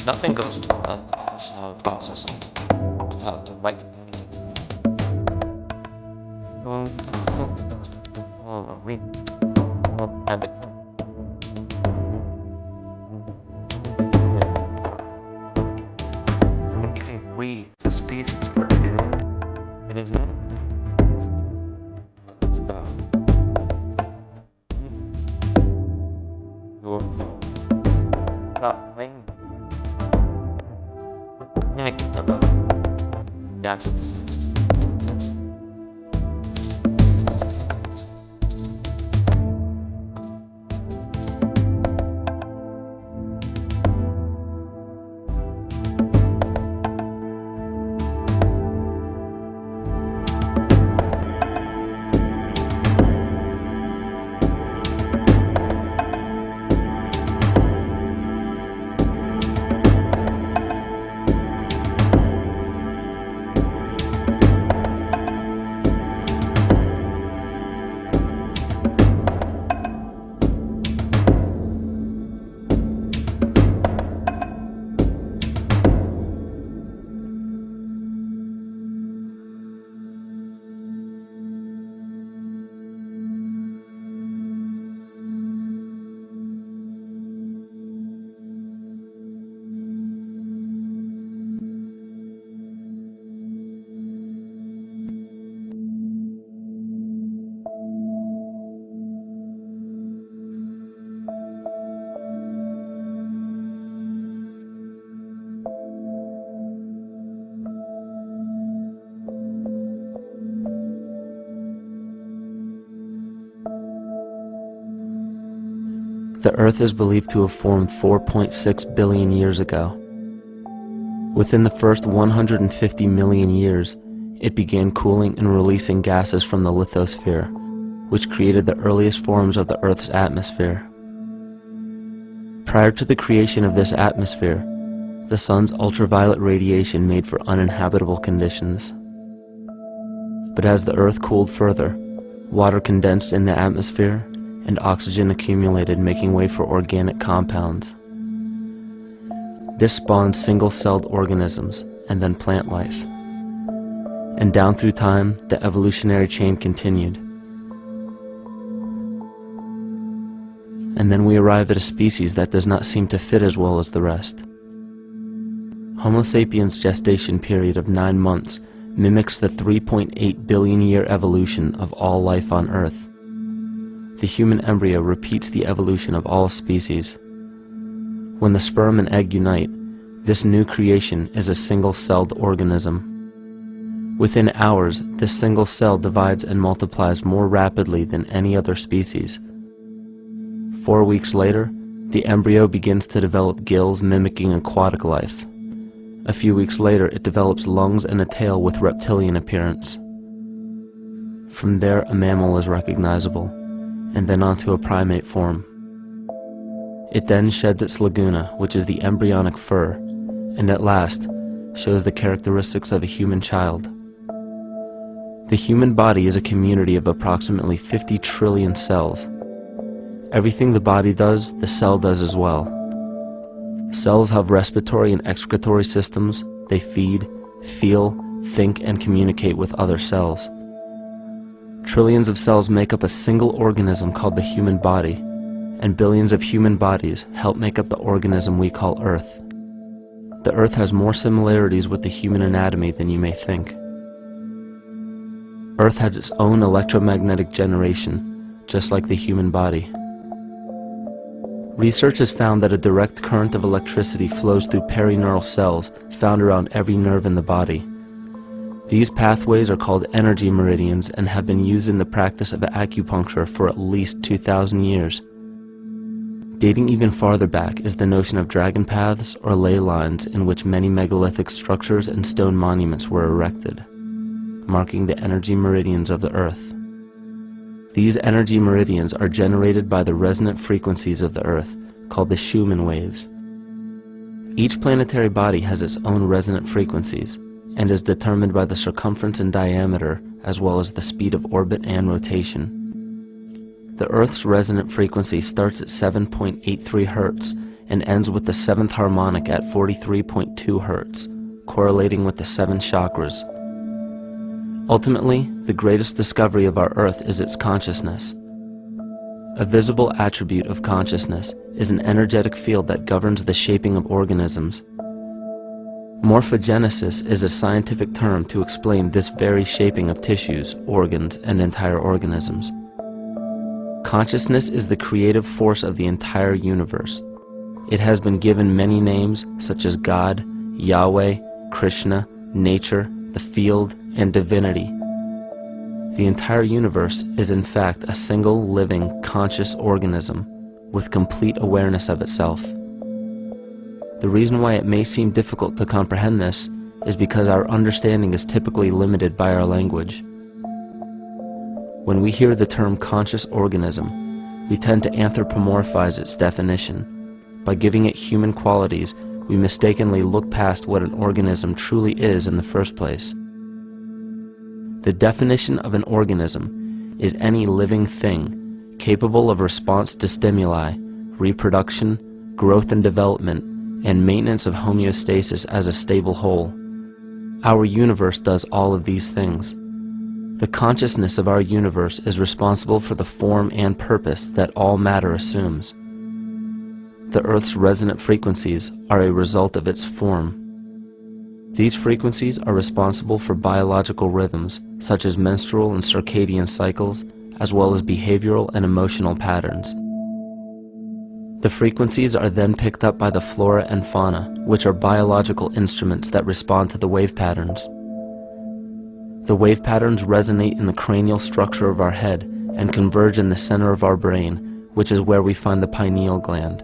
Nothing goes without processing, without the right community. We have it. If we, the species, are doing it is not about your not playing. About that's The Earth is believed to have formed 4.6 billion years ago. Within the first 150 million years, it began cooling and releasing gases from the lithosphere, which created the earliest forms of the Earth's atmosphere. Prior to the creation of this atmosphere, the sun's ultraviolet radiation made for uninhabitable conditions. But as the Earth cooled further, water condensed in the atmosphere and oxygen accumulated, making way for organic compounds. This spawned single-celled organisms and then plant life. And down through time, the evolutionary chain continued. And then we arrive at a species that does not seem to fit as well as the rest. Homo sapiens' gestation period of 9 months mimics the 3.8 billion year evolution of all life on Earth. The human embryo repeats the evolution of all species. When the sperm and egg unite, this new creation is a single-celled organism. Within hours, this single cell divides and multiplies more rapidly than any other species. 4 weeks later, the embryo begins to develop gills mimicking aquatic life. A few weeks later, it develops lungs and a tail with reptilian appearance. From there, a mammal is recognizable, and then onto a primate form. It then sheds its laguna, which is the embryonic fur, and at last shows the characteristics of a human child. The human body is a community of approximately 50 trillion cells. Everything the body does, the cell does as well. Cells have respiratory and excretory systems. They feed, feel, think, and communicate with other cells. Trillions of cells make up a single organism called the human body, and billions of human bodies help make up the organism we call Earth. The Earth has more similarities with the human anatomy than you may think. Earth has its own electromagnetic generation, just like the human body. Research has found that a direct current of electricity flows through perineural cells found around every nerve in the body. These pathways are called energy meridians and have been used in the practice of acupuncture for at least 2,000 years. Dating even farther back is the notion of dragon paths or ley lines, in which many megalithic structures and stone monuments were erected, marking the energy meridians of the Earth. These energy meridians are generated by the resonant frequencies of the Earth, called the Schumann waves. Each planetary body has its own resonant frequencies, and is determined by the circumference and diameter, as well as the speed of orbit and rotation. The Earth's resonant frequency starts at 7.83 Hz and ends with the 7th harmonic at 43.2 Hz, correlating with the 7 chakras. Ultimately, the greatest discovery of our Earth is its consciousness. A visible attribute of consciousness is an energetic field that governs the shaping of organisms. Morphogenesis is a scientific term to explain this very shaping of tissues, organs, and entire organisms. Consciousness is the creative force of the entire universe. It has been given many names such as God, Yahweh, Krishna, nature, the field, and divinity. The entire universe is in fact a single living, conscious organism with complete awareness of itself. The reason why it may seem difficult to comprehend this is because our understanding is typically limited by our language. When we hear the term conscious organism, we tend to anthropomorphize its definition. By giving it human qualities, we mistakenly look past what an organism truly is in the first place. The definition of an organism is any living thing capable of response to stimuli, reproduction, growth and development, and maintenance of homeostasis as a stable whole. Our universe does all of these things. The consciousness of our universe is responsible for the form and purpose that all matter assumes. The Earth's resonant frequencies are a result of its form. These frequencies are responsible for biological rhythms, such as menstrual and circadian cycles, as well as behavioral and emotional patterns. The frequencies are then picked up by the flora and fauna, which are biological instruments that respond to the wave patterns. The wave patterns resonate in the cranial structure of our head and converge in the center of our brain, which is where we find the pineal gland.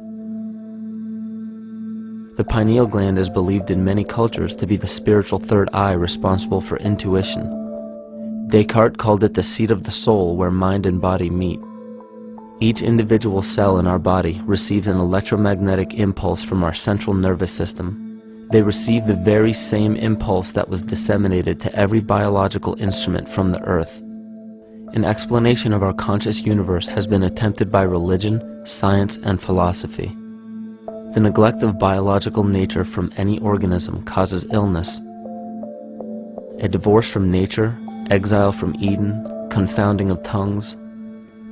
The pineal gland is believed in many cultures to be the spiritual third eye responsible for intuition. Descartes called it the seat of the soul where mind and body meet. Each individual cell in our body receives an electromagnetic impulse from our central nervous system. They receive the very same impulse that was disseminated to every biological instrument from the earth. An explanation of our conscious universe has been attempted by religion, science, and philosophy. The neglect of biological nature from any organism causes illness. A divorce from nature, exile from Eden, confounding of tongues,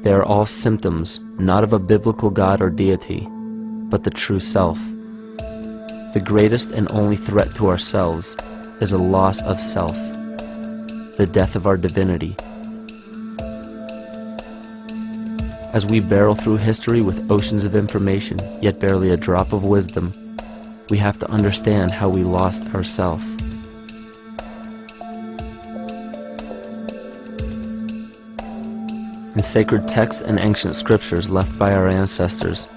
they are all symptoms not of a biblical God or deity, but the true self. The greatest and only threat to ourselves is a loss of self, the death of our divinity. As we barrel through history with oceans of information, yet barely a drop of wisdom, we have to understand how we lost ourself. In sacred texts and ancient scriptures left by our ancestors,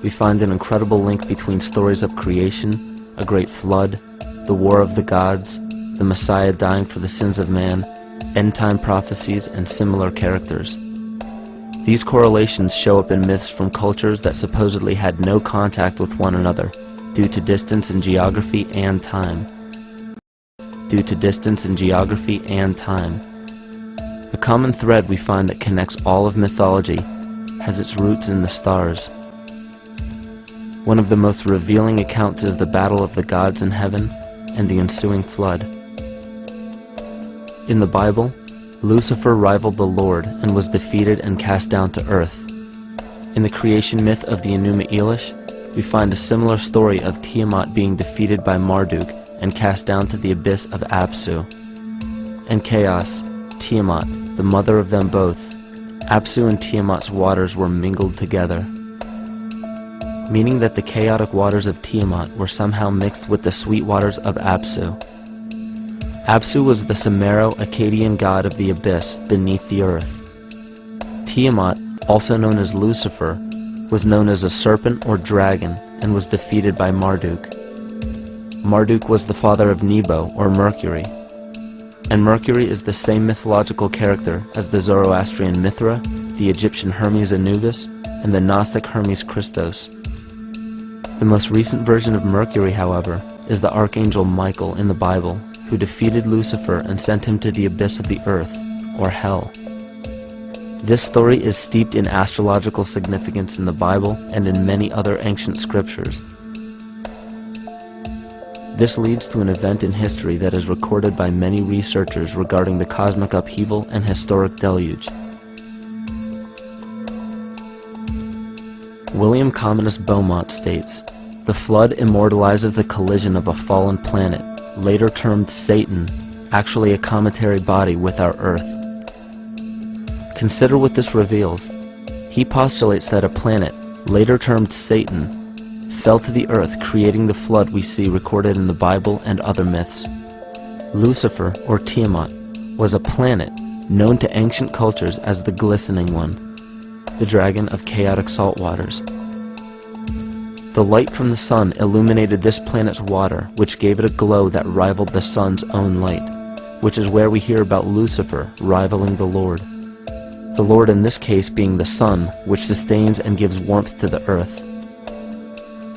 we find an incredible link between stories of creation, a great flood, the war of the gods, the Messiah dying for the sins of man, end-time prophecies, and similar characters. These correlations show up in myths from cultures that supposedly had no contact with one another due to distance in geography and time. The common thread we find that connects all of mythology has its roots in the stars. One of the most revealing accounts is the battle of the gods in heaven and the ensuing flood. In the Bible, Lucifer rivaled the Lord and was defeated and cast down to earth. In the creation myth of the Enuma Elish, we find a similar story of Tiamat being defeated by Marduk and cast down to the abyss of Apsu. In chaos, Tiamat, the mother of them both, Apsu and Tiamat's waters were mingled together, meaning that the chaotic waters of Tiamat were somehow mixed with the sweet waters of Apsu. Apsu was the Sumero-Akkadian god of the abyss beneath the earth. Tiamat, also known as Lucifer, was known as a serpent or dragon and was defeated by Marduk. Marduk was the father of Nebo or Mercury, and Mercury is the same mythological character as the Zoroastrian Mithra, the Egyptian Hermes Anubis, and the Gnostic Hermes Christos. The most recent version of Mercury, however, is the Archangel Michael in the Bible, who defeated Lucifer and sent him to the abyss of the earth, or hell. This story is steeped in astrological significance in the Bible and in many other ancient scriptures. This leads to an event in history that is recorded by many researchers regarding the cosmic upheaval and historic deluge. William Commonus Beaumont states, "The flood immortalizes the collision of a fallen planet, later termed Satan, actually a cometary body with our Earth." Consider what this reveals. He postulates that a planet, later termed Satan, fell to the earth, creating the flood we see recorded in the Bible and other myths. Lucifer, or Tiamat, was a planet known to ancient cultures as the Glistening One, the dragon of chaotic salt waters. The light from the sun illuminated this planet's water, which gave it a glow that rivaled the sun's own light, which is where we hear about Lucifer rivaling the Lord. The Lord in this case being the sun, which sustains and gives warmth to the earth.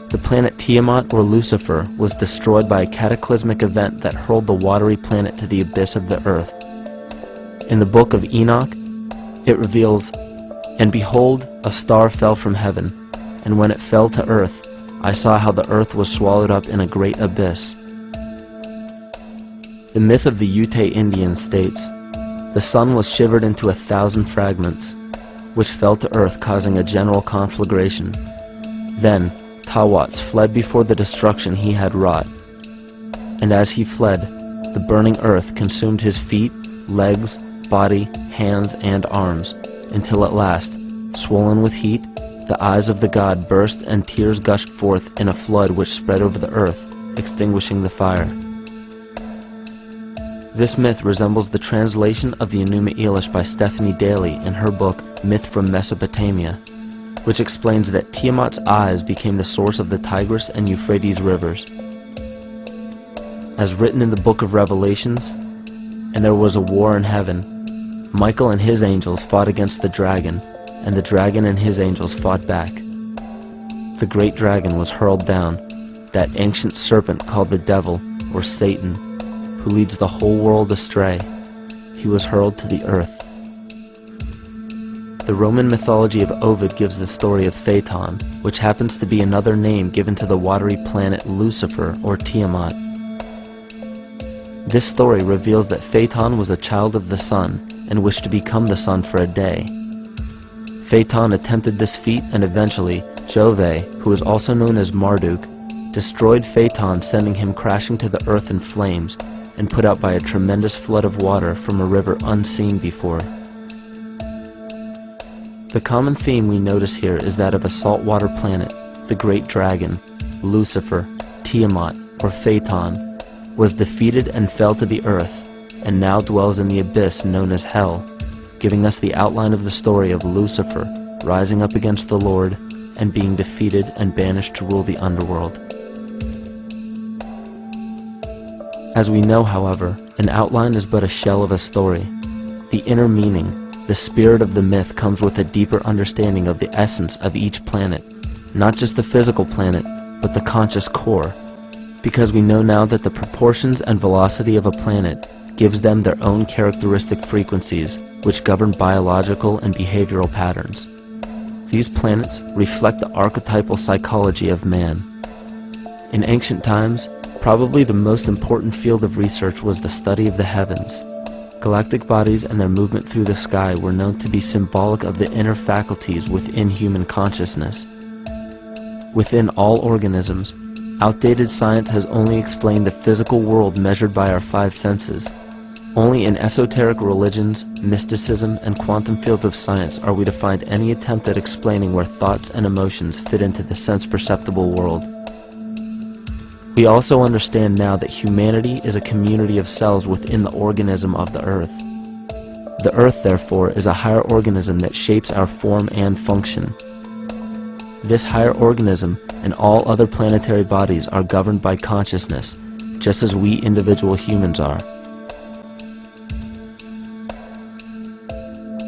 The planet Tiamat, or Lucifer, was destroyed by a cataclysmic event that hurled the watery planet to the abyss of the earth. In the book of Enoch, it reveals, "And behold, a star fell from heaven, and when it fell to earth, I saw how the earth was swallowed up in a great abyss." The myth of the Ute Indians states, "The sun was shivered into 1,000 fragments, which fell to earth, causing a general conflagration. Then Tawats fled before the destruction he had wrought. And as he fled, the burning earth consumed his feet, legs, body, hands, and arms, until at last, swollen with heat, the eyes of the god burst and tears gushed forth in a flood which spread over the earth, extinguishing the fire." This myth resembles the translation of the Enuma Elish by Stephanie Daly in her book Myth from Mesopotamia, which explains that Tiamat's eyes became the source of the Tigris and Euphrates rivers. As written in the book of Revelations, "And there was a war in heaven. Michael and his angels fought against the dragon, and the dragon and his angels fought back. The great dragon was hurled down, that ancient serpent called the devil, or Satan, who leads the whole world astray. He was hurled to the earth." The Roman mythology of Ovid gives the story of Phaeton, which happens to be another name given to the watery planet Lucifer, or Tiamat. This story reveals that Phaeton was a child of the sun and wished to become the sun for a day. Phaeton attempted this feat, and eventually Jove, who is also known as Marduk, destroyed Phaeton, sending him crashing to the earth in flames and put out by a tremendous flood of water from a river unseen before. The common theme we notice here is that of a saltwater planet, the great dragon, Lucifer, Tiamat, or Phaeton, was defeated and fell to the earth, and now dwells in the abyss known as Hell, giving us the outline of the story of Lucifer rising up against the Lord and being defeated and banished to rule the underworld. As we know, however, an outline is but a shell of a story. The inner meaning, the spirit of the myth, comes with a deeper understanding of the essence of each planet, not just the physical planet, but the conscious core, because we know now that the proportions and velocity of a planet gives them their own characteristic frequencies, which govern biological and behavioral patterns. These planets reflect the archetypal psychology of man. In ancient times, probably the most important field of research was the study of the heavens. Galactic bodies and their movement through the sky were known to be symbolic of the inner faculties within human consciousness. Within all organisms, outdated science has only explained the physical world measured by our five senses. Only in esoteric religions, mysticism, and quantum fields of science are we to find any attempt at explaining where thoughts and emotions fit into the sense-perceptible world. We also understand now that humanity is a community of cells within the organism of the Earth. The Earth, therefore, is a higher organism that shapes our form and function. This higher organism and all other planetary bodies are governed by consciousness, just as we individual humans are.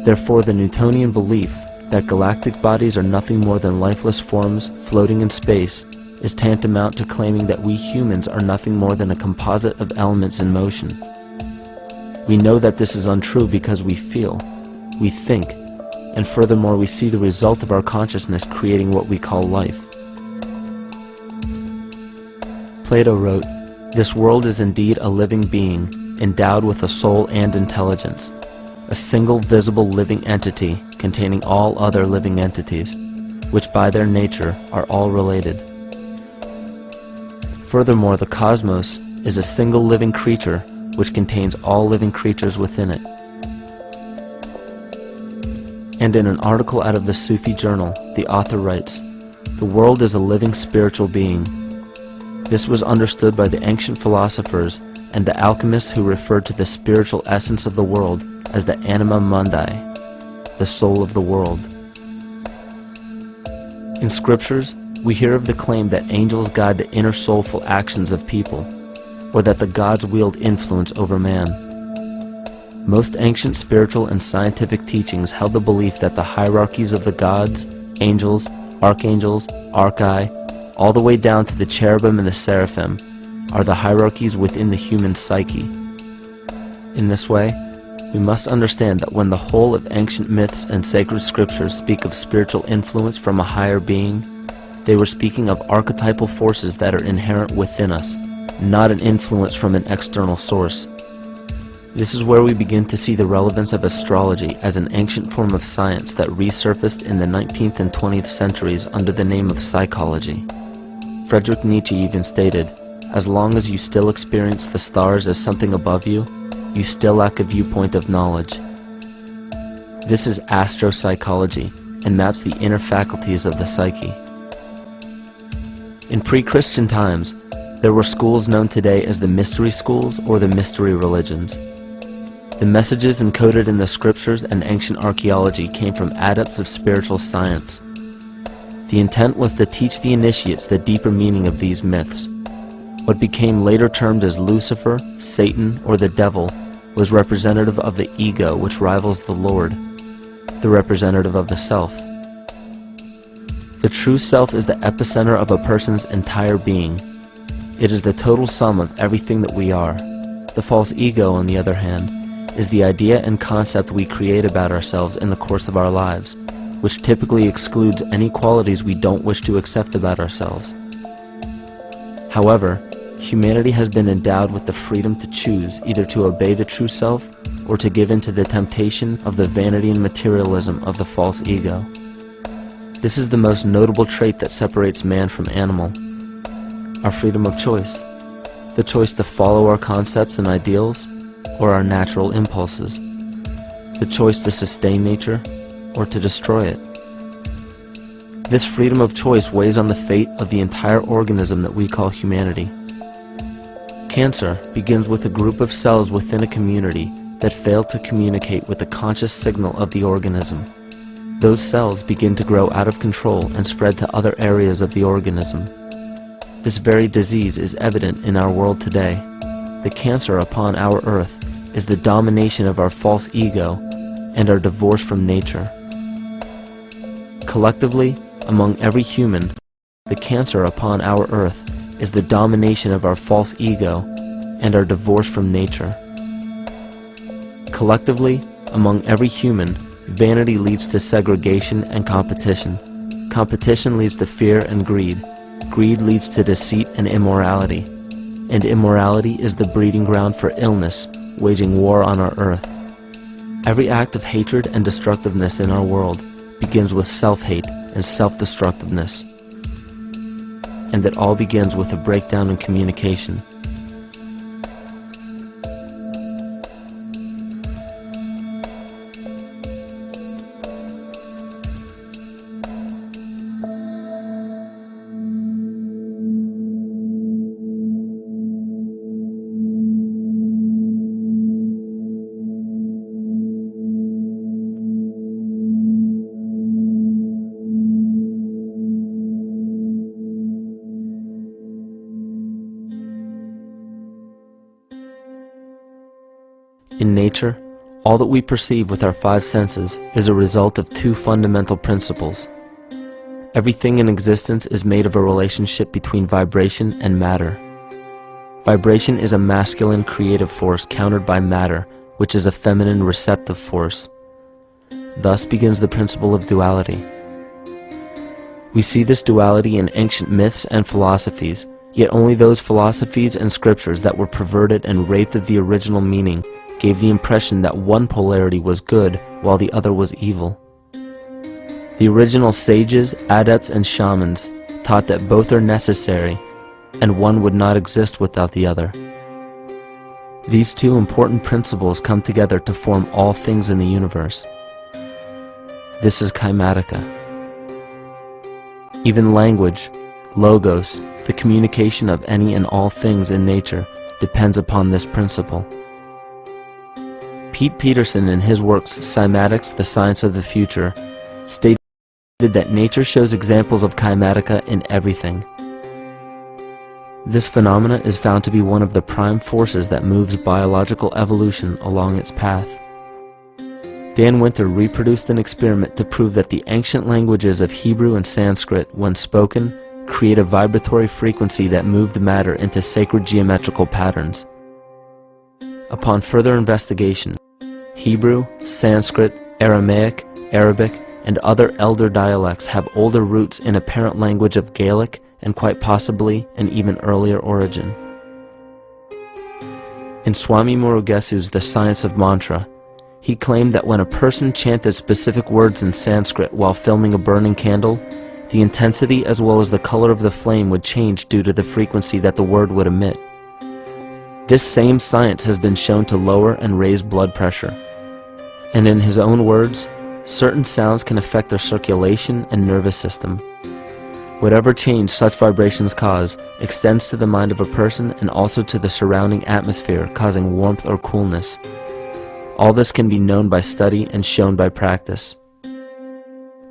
Therefore, the Newtonian belief that galactic bodies are nothing more than lifeless forms floating in space is tantamount to claiming that we humans are nothing more than a composite of elements in motion. We know that this is untrue because we feel, we think, and furthermore we see the result of our consciousness creating what we call life. Plato wrote, "This world is indeed a living being, endowed with a soul and intelligence, a single visible living entity containing all other living entities, which by their nature are all related. Furthermore, the cosmos is a single living creature which contains all living creatures within it." And in an article out of the Sufi journal, the author writes, "The world is a living spiritual being. This was understood by the ancient philosophers and the alchemists who referred to the spiritual essence of the world as the anima mundi, the soul of the world." In scriptures, we hear of the claim that angels guide the inner soulful actions of people, or that the gods wield influence over man. Most ancient spiritual and scientific teachings held the belief that the hierarchies of the gods, angels, archangels, archai, all the way down to the cherubim and the seraphim, are the hierarchies within the human psyche. In this way, we must understand that when the whole of ancient myths and sacred scriptures speak of spiritual influence from a higher being, they were speaking of archetypal forces that are inherent within us, not an influence from an external source. This is where we begin to see the relevance of astrology as an ancient form of science that resurfaced in the 19th and 20th centuries under the name of psychology. Friedrich Nietzsche even stated, "As long as you still experience the stars as something above you, you still lack a viewpoint of knowledge." This is astropsychology and maps the inner faculties of the psyche. In pre-Christian times, there were schools known today as the mystery schools or the mystery religions. The messages encoded in the scriptures and ancient archaeology came from adepts of spiritual science. The intent was to teach the initiates the deeper meaning of these myths. What became later termed as Lucifer, Satan, or the devil was representative of the ego, which rivals the Lord, the representative of the self. The true self is the epicenter of a person's entire being. It is the total sum of everything that we are. The false ego, on the other hand, is the idea and concept we create about ourselves in the course of our lives, which typically excludes any qualities we don't wish to accept about ourselves. However, humanity has been endowed with the freedom to choose either to obey the true self or to give in to the temptation of the vanity and materialism of the false ego. This is the most notable trait that separates man from animal: our freedom of choice, the choice to follow our concepts and ideals or our natural impulses, the choice to sustain nature or to destroy it. This freedom of choice weighs on the fate of the entire organism that we call humanity. Cancer begins with a group of cells within a community that fail to communicate with the conscious signal of the organism. Those cells begin to grow out of control and spread to other areas of the organism. This very disease is evident in our world today. The cancer upon our earth is the domination of our false ego and our divorce from nature. Collectively, among every human, the cancer upon our earth is the domination of our false ego and our divorce from nature. Collectively, among every human, vanity leads to segregation and competition. Competition leads to fear and greed. Greed leads to deceit and immorality. And immorality is the breeding ground for illness, waging war on our earth. Every act of hatred and destructiveness in our world begins with self-hate and self-destructiveness. And that all begins with a breakdown in communication. In nature, all that we perceive with our five senses is a result of two fundamental principles. Everything in existence is made of a relationship between vibration and matter. Vibration is a masculine creative force countered by matter, which is a feminine receptive force. Thus begins the principle of duality. We see this duality in ancient myths and philosophies, yet only those philosophies and scriptures that were perverted and raped of the original meaning gave the impression that one polarity was good while the other was evil. The original sages, adepts, and shamans taught that both are necessary, and one would not exist without the other. These two important principles come together to form all things in the universe. This is Kymatica. Even language, logos, the communication of any and all things in nature, depends upon this principle. Pete Peterson, in his works Cymatics, the Science of the Future, stated that nature shows examples of Kymatica in everything. This phenomena is found to be one of the prime forces that moves biological evolution along its path. Dan Winter reproduced an experiment to prove that the ancient languages of Hebrew and Sanskrit, when spoken, create a vibratory frequency that moved matter into sacred geometrical patterns. Upon further investigation, Hebrew, Sanskrit, Aramaic, Arabic, and other elder dialects have older roots in a parent language of Gaelic and quite possibly an even earlier origin. In Swami Murugesu's The Science of Mantra, he claimed that when a person chanted specific words in Sanskrit while filming a burning candle, the intensity as well as the color of the flame would change due to the frequency that the word would emit. This same science has been shown to lower and raise blood pressure. And in his own words, certain sounds can affect their circulation and nervous system. Whatever change such vibrations cause extends to the mind of a person and also to the surrounding atmosphere, causing warmth or coolness. All this can be known by study and shown by practice.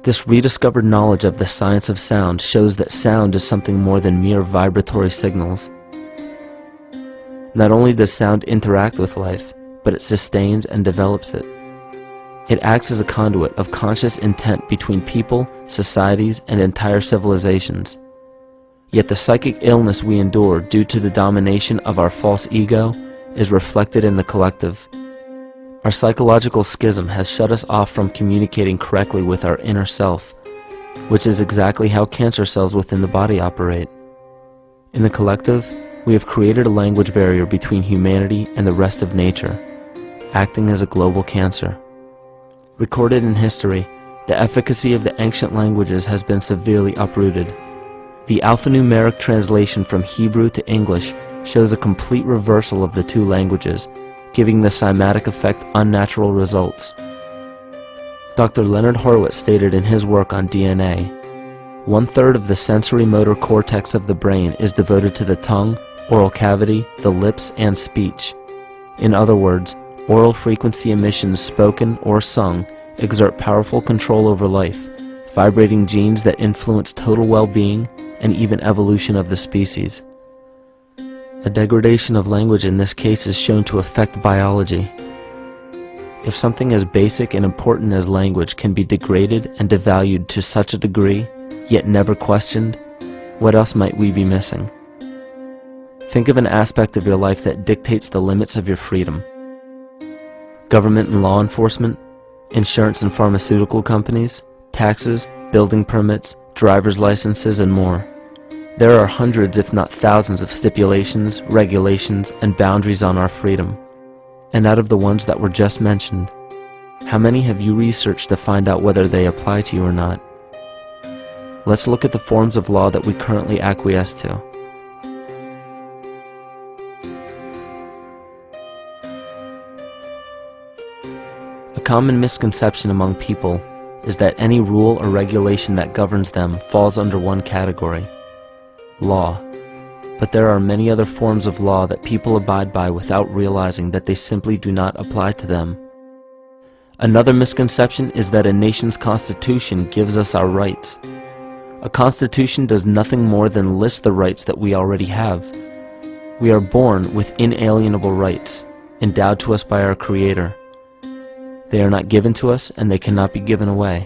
This rediscovered knowledge of the science of sound shows that sound is something more than mere vibratory signals. Not only does sound interact with life, but it sustains and develops it. It acts as a conduit of conscious intent between people, societies, and entire civilizations. Yet the psychic illness we endure due to the domination of our false ego is reflected in the collective. Our psychological schism has shut us off from communicating correctly with our inner self, which is exactly how cancer cells within the body operate. In the collective, we have created a language barrier between humanity and the rest of nature, acting as a global cancer. Recorded in history, the efficacy of the ancient languages has been severely uprooted. The alphanumeric translation from Hebrew to English shows a complete reversal of the two languages, giving the cymatic effect unnatural results. Dr. Leonard Horowitz stated in his work on DNA, 1/3 of the sensory motor cortex of the brain is devoted to the tongue, oral cavity, the lips, and speech. In other words, oral frequency emissions spoken or sung exert powerful control over life, vibrating genes that influence total well-being and even evolution of the species. A degradation of language in this case is shown to affect biology. If something as basic and important as language can be degraded and devalued to such a degree, yet never questioned, what else might we be missing? Think of an aspect of your life that dictates the limits of your freedom. Government and law enforcement, insurance and pharmaceutical companies, taxes, building permits, driver's licenses, and more. There are hundreds if not thousands of stipulations, regulations, and boundaries on our freedom. And out of the ones that were just mentioned, how many have you researched to find out whether they apply to you or not? Let's look at the forms of law that we currently acquiesce to. A common misconception among people is that any rule or regulation that governs them falls under one category: law. But there are many other forms of law that people abide by without realizing that they simply do not apply to them. Another misconception is that a nation's constitution gives us our rights. A constitution does nothing more than list the rights that we already have. We are born with inalienable rights, endowed to us by our Creator. They are not given to us, and they cannot be given away.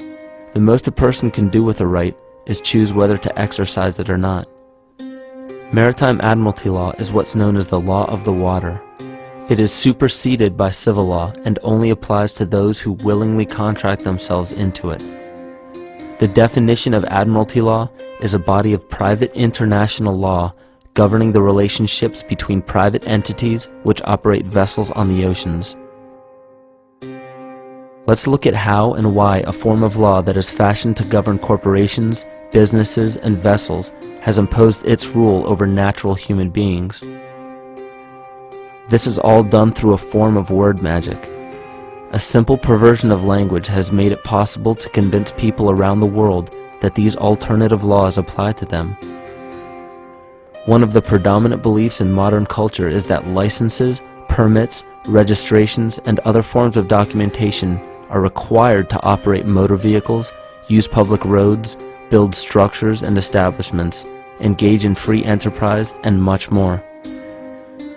The most a person can do with a right is choose whether to exercise it or not. Maritime admiralty law is what's known as the law of the water. It is superseded by civil law and only applies to those who willingly contract themselves into it. The definition of admiralty law is a body of private international law governing the relationships between private entities which operate vessels on the oceans. Let's look at how and why a form of law that is fashioned to govern corporations, businesses, and vessels has imposed its rule over natural human beings. This is all done through a form of word magic. A simple perversion of language has made it possible to convince people around the world that these alternative laws apply to them. One of the predominant beliefs in modern culture is that licenses, permits, registrations, and other forms of documentation are required to operate motor vehicles, use public roads, build structures and establishments, engage in free enterprise, and much more.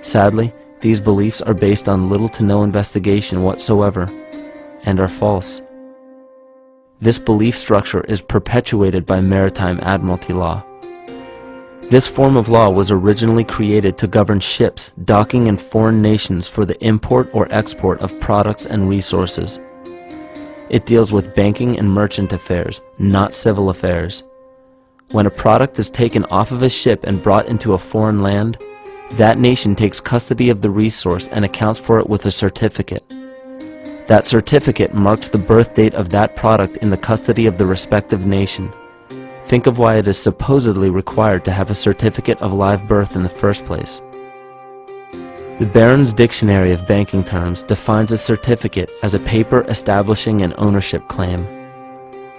Sadly, these beliefs are based on little to no investigation whatsoever, and are false. This belief structure is perpetuated by maritime admiralty law. This form of law was originally created to govern ships docking in foreign nations for the import or export of products and resources. It deals with banking and merchant affairs, not civil affairs. When a product is taken off of a ship and brought into a foreign land, that nation takes custody of the resource and accounts for it with a certificate. That certificate marks the birth date of that product in the custody of the respective nation. Think of why it is supposedly required to have a certificate of live birth in the first place. The Barron's Dictionary of Banking Terms defines a certificate as a paper establishing an ownership claim.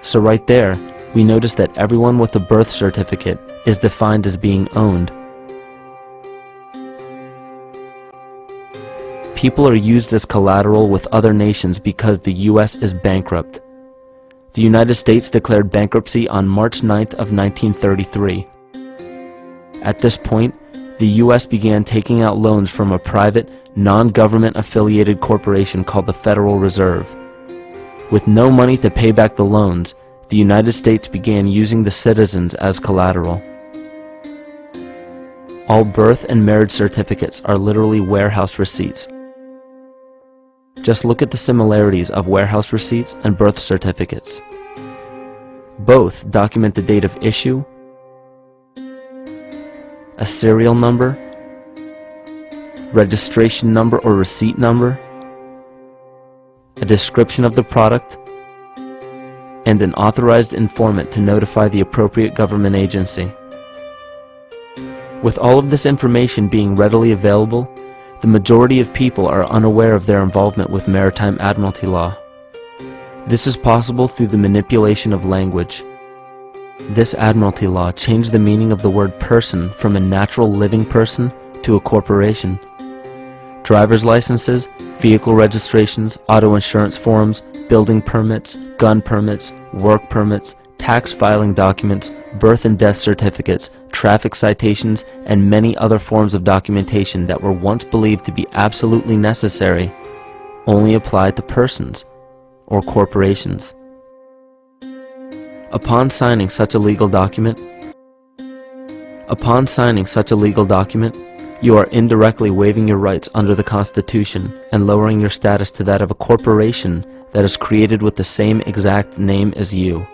So right there, we notice that everyone with a birth certificate is defined as being owned. People are used as collateral with other nations because the U.S. is bankrupt. The United States declared bankruptcy on March 9th of 1933. At this point, the U.S. began taking out loans from a private, non-government affiliated corporation called the Federal Reserve. With no money to pay back the loans, the United States began using the citizens as collateral. All birth and marriage certificates are literally warehouse receipts. Just look at the similarities of warehouse receipts and birth certificates. Both document the date of issue, a serial number, registration number or receipt number, a description of the product, and an authorized informant to notify the appropriate government agency. With all of this information being readily available, the majority of people are unaware of their involvement with maritime admiralty law. This is possible through the manipulation of language. This admiralty law changed the meaning of the word person from a natural living person to a corporation. Driver's licenses, vehicle registrations, auto insurance forms, building permits, gun permits, work permits, tax filing documents, birth and death certificates, traffic citations, and many other forms of documentation that were once believed to be absolutely necessary only applied to persons or corporations. Upon signing such a legal document, you are indirectly waiving your rights under the Constitution and lowering your status to that of a corporation that is created with the same exact name as you.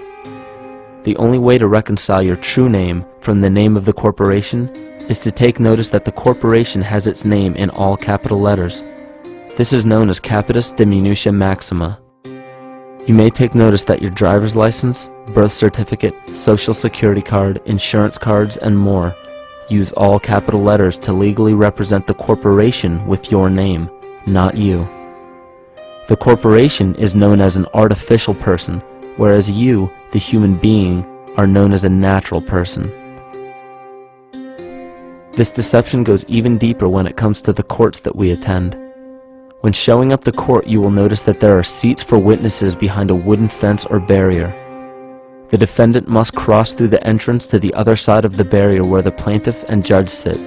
The only way to reconcile your true name from the name of the corporation is to take notice that the corporation has its name in all capital letters. This is known as capitis diminutia maxima. You may take notice that your driver's license, birth certificate, social security card, insurance cards, and more use all capital letters to legally represent the corporation with your name, not you. The corporation is known as an artificial person, whereas you, the human being, are known as a natural person. This deception goes even deeper when it comes to the courts that we attend. When showing up to court, you will notice that there are seats for witnesses behind a wooden fence or barrier. The defendant must cross through the entrance to the other side of the barrier where the plaintiff and judge sit.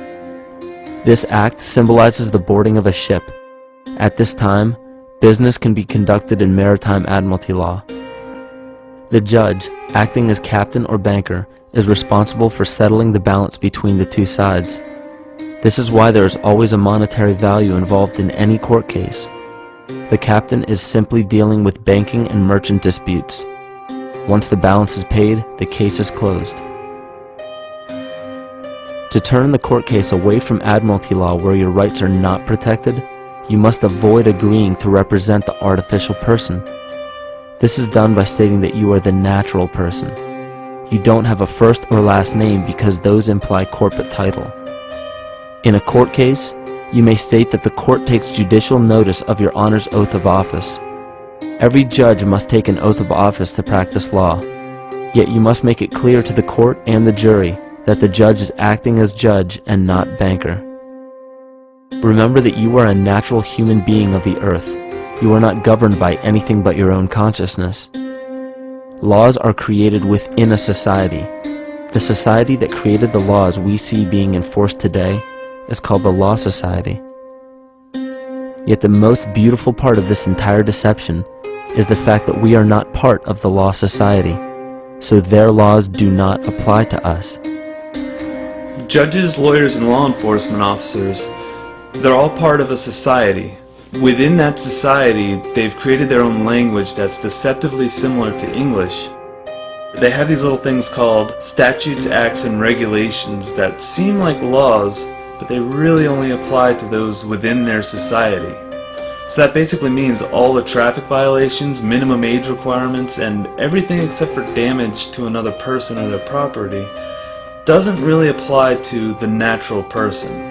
This act symbolizes the boarding of a ship. At this time, business can be conducted in maritime admiralty law. The judge, acting as captain or banker, is responsible for settling the balance between the two sides. This is why there is always a monetary value involved in any court case. The captain is simply dealing with banking and merchant disputes. Once the balance is paid, the case is closed. To turn the court case away from admiralty law where your rights are not protected, you must avoid agreeing to represent the artificial person. This is done by stating that you are the natural person. You don't have a first or last name because those imply corporate title. In a court case, you may state that the court takes judicial notice of your honor's oath of office. Every judge must take an oath of office to practice law, yet you must make it clear to the court and the jury that the judge is acting as judge and not banker. Remember that you are a natural human being of the earth. You are not governed by anything but your own consciousness. Laws are created within a society. The society that created the laws we see being enforced today is called the Law Society. Yet the most beautiful part of this entire deception is the fact that we are not part of the Law Society, so their laws do not apply to us. Judges, lawyers, and law enforcement officers, they're all part of a society. Within that society, they've created their own language that's deceptively similar to English. They have these little things called statutes, acts, and regulations that seem like laws, but they really only apply to those within their society. So that basically means all the traffic violations, minimum age requirements, and everything except for damage to another person or their property doesn't really apply to the natural person.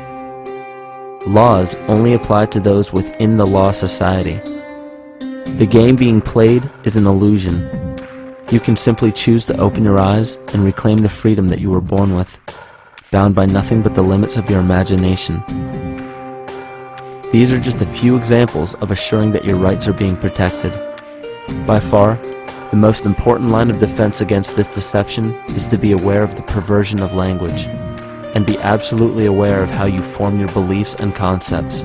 Laws only apply to those within the Law Society. The game being played is an illusion. You can simply choose to open your eyes and reclaim the freedom that you were born with, bound by nothing but the limits of your imagination. These are just a few examples of assuring that your rights are being protected. By far, the most important line of defense against this deception is to be aware of the perversion of language, and be absolutely aware of how you form your beliefs and concepts.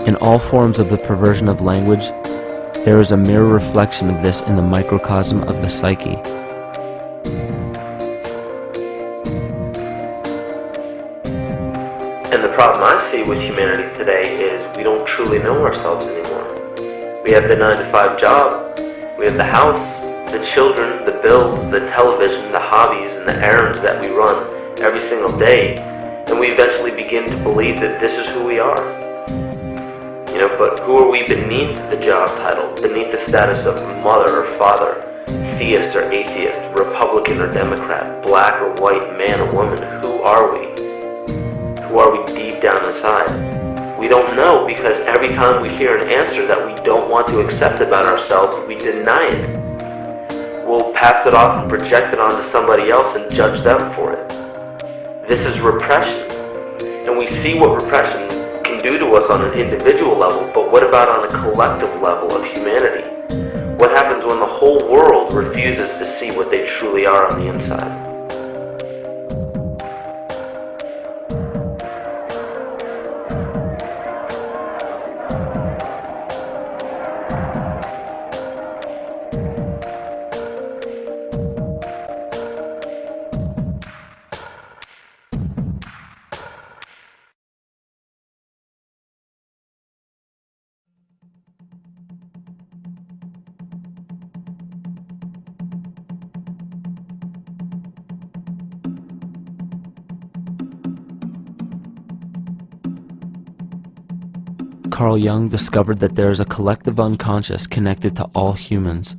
In all forms of the perversion of language, there is a mirror reflection of this in the microcosm of the psyche. And the problem I see with humanity today is we don't truly know ourselves anymore. We have the 9-to-5 job, we have the house, the children, the bills, the television, the hobbies, and the errands that we run every single day, and we eventually begin to believe that this is who we are. But who are we beneath the job title, beneath the status of mother or father, theist or atheist, Republican or Democrat, black or white, man or woman? Who are we? Who are we deep down inside? We don't know, because every time we hear an answer that we don't want to accept about ourselves, we deny it. We'll pass it off and project it onto somebody else and judge them for it. This is repression. And we see what repression can do to us on an individual level, but what about on a collective level of humanity? What happens when the whole world refuses to see what they truly are on the inside? Carl Jung discovered that there is a collective unconscious connected to all humans,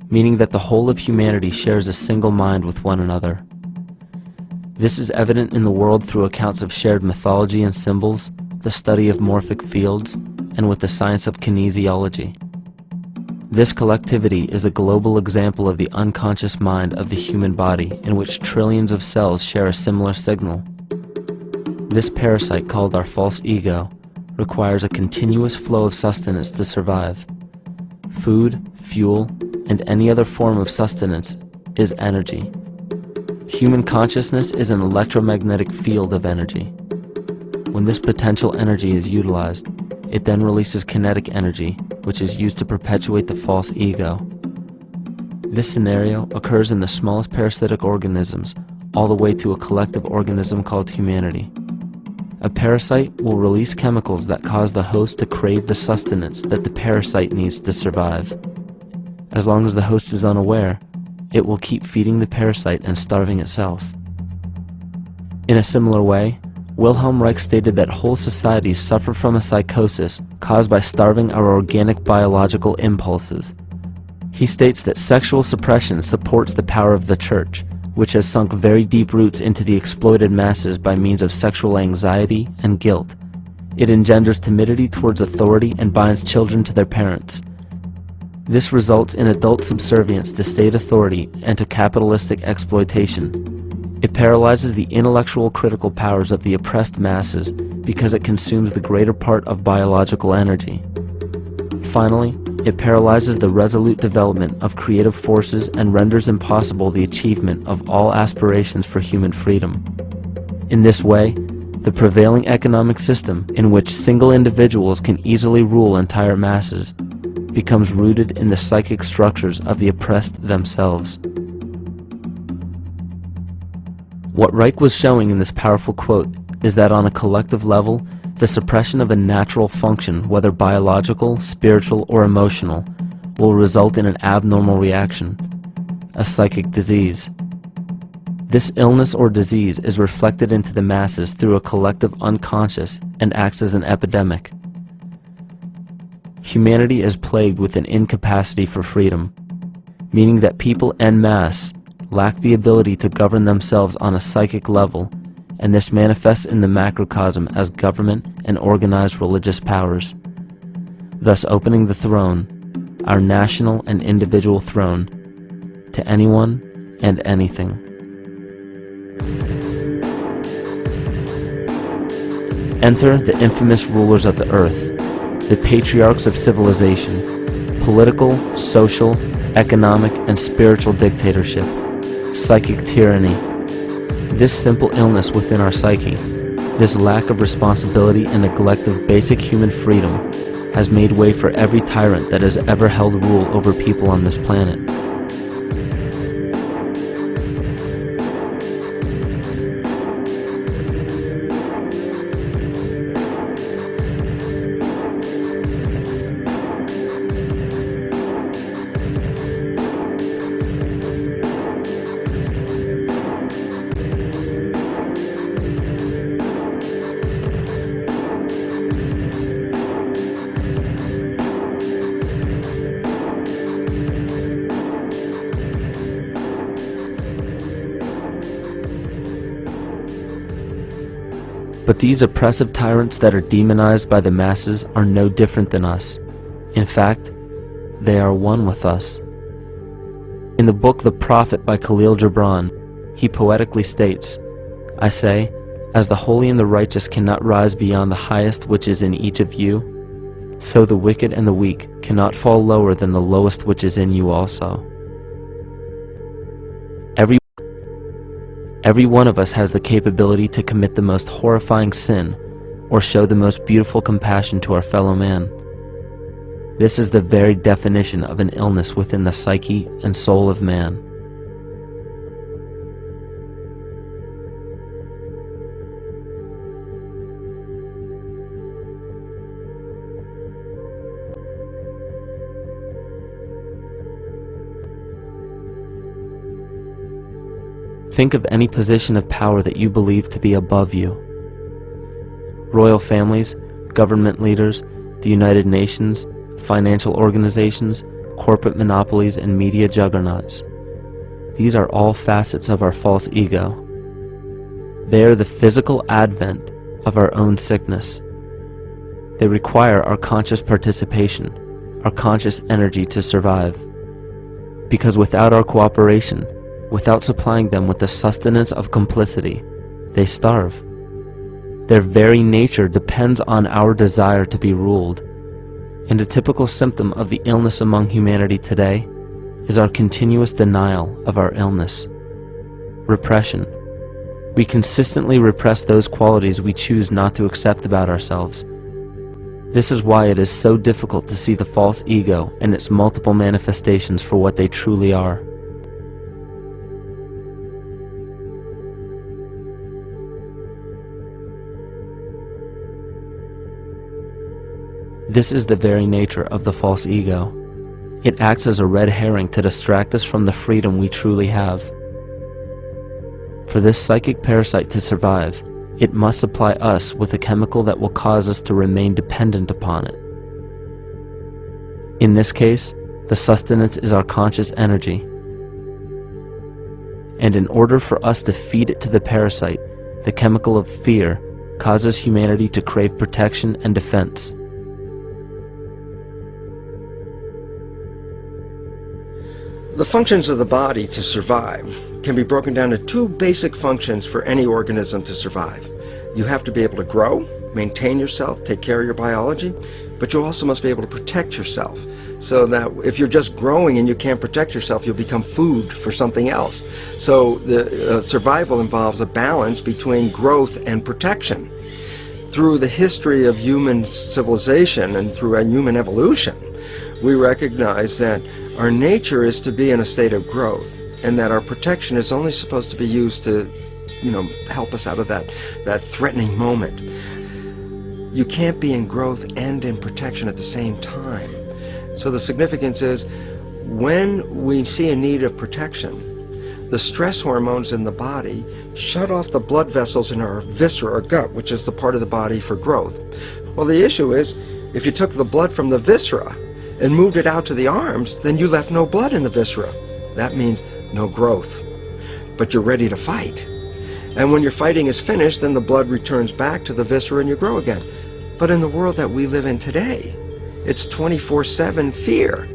meaning that the whole of humanity shares a single mind with one another. This is evident in the world through accounts of shared mythology and symbols, the study of morphic fields, and with the science of kinesiology. This collectivity is a global example of the unconscious mind of the human body, in which trillions of cells share a similar signal. This parasite, called our false ego, requires a continuous flow of sustenance to survive. Food, fuel, and any other form of sustenance is energy. Human consciousness is an electromagnetic field of energy. When this potential energy is utilized, it then releases kinetic energy, which is used to perpetuate the false ego. This scenario occurs in the smallest parasitic organisms, all the way to a collective organism called humanity. A parasite will release chemicals that cause the host to crave the sustenance that the parasite needs to survive. As long as the host is unaware, it will keep feeding the parasite and starving itself. In a similar way, Wilhelm Reich stated that whole societies suffer from a psychosis caused by starving our organic biological impulses. He states that sexual suppression supports the power of the church, which has sunk very deep roots into the exploited masses by means of sexual anxiety and guilt. It engenders timidity towards authority and binds children to their parents. This results in adult subservience to state authority and to capitalistic exploitation. It paralyzes the intellectual critical powers of the oppressed masses because it consumes the greater part of biological energy. Finally, it paralyzes the resolute development of creative forces and renders impossible the achievement of all aspirations for human freedom. In this way, the prevailing economic system, in which single individuals can easily rule entire masses, becomes rooted in the psychic structures of the oppressed themselves. What Reich was showing in this powerful quote is that on a collective level, the suppression of a natural function, whether biological, spiritual, or emotional, will result in an abnormal reaction, a psychic disease. This illness or disease is reflected into the masses through a collective unconscious and acts as an epidemic. Humanity is plagued with an incapacity for freedom, meaning that people en masse lack the ability to govern themselves on a psychic level, and this manifests in the macrocosm as government and organized religious powers, thus opening the throne, our national and individual throne, to anyone and anything. Enter the infamous rulers of the earth, the patriarchs of civilization, political, social, economic, and spiritual dictatorship, psychic tyranny. This simple illness within our psyche, this lack of responsibility and neglect of basic human freedom, has made way for every tyrant that has ever held rule over people on this planet. But these oppressive tyrants that are demonized by the masses are no different than us. In fact, they are one with us. In the book The Prophet by Khalil Gibran, he poetically states, "I say, as the holy and the righteous cannot rise beyond the highest which is in each of you, so the wicked and the weak cannot fall lower than the lowest which is in you also." Every one of us has the capability to commit the most horrifying sin or show the most beautiful compassion to our fellow man. This is the very definition of an illness within the psyche and soul of man. Think of any position of power that you believe to be above you. Royal families, government leaders, the United Nations, financial organizations, corporate monopolies, and media juggernauts. These are all facets of our false ego. They are the physical advent of our own sickness. They require our conscious participation, our conscious energy to survive. Because without our cooperation, without supplying them with the sustenance of complicity, they starve. Their very nature depends on our desire to be ruled, and a typical symptom of the illness among humanity today is our continuous denial of our illness. repression. We consistently repress those qualities we choose not to accept about ourselves. This is why it is so difficult to see the false ego and its multiple manifestations for what they truly are. This is the very nature of the false ego. It acts as a red herring to distract us from the freedom we truly have. For this psychic parasite to survive, it must supply us with a chemical that will cause us to remain dependent upon it. In this case, the sustenance is our conscious energy. And in order for us to feed it to the parasite, the chemical of fear causes humanity to crave protection and defense. The functions of the body to survive can be broken down to two basic functions for any organism to survive. You have to be able to grow, maintain yourself, take care of your biology, but you also must be able to protect yourself, so that if you're just growing and you can't protect yourself, you'll become food for something else. So the survival involves a balance between growth and protection. Through the history of human civilization and through human evolution, we recognize that our nature is to be in a state of growth, and that our protection is only supposed to be used to, help us out of that threatening moment. You can't be in growth and in protection at the same time. So the significance is, when we see a need of protection, the stress hormones in the body shut off the blood vessels in our viscera or gut, which is the part of the body for growth. Well, the issue is, if you took the blood from the viscera and moved it out to the arms, then you left no blood in the viscera. That means no growth. But you're ready to fight. And when your fighting is finished, then the blood returns back to the viscera and you grow again. But in the world that we live in today, it's 24/7 fear.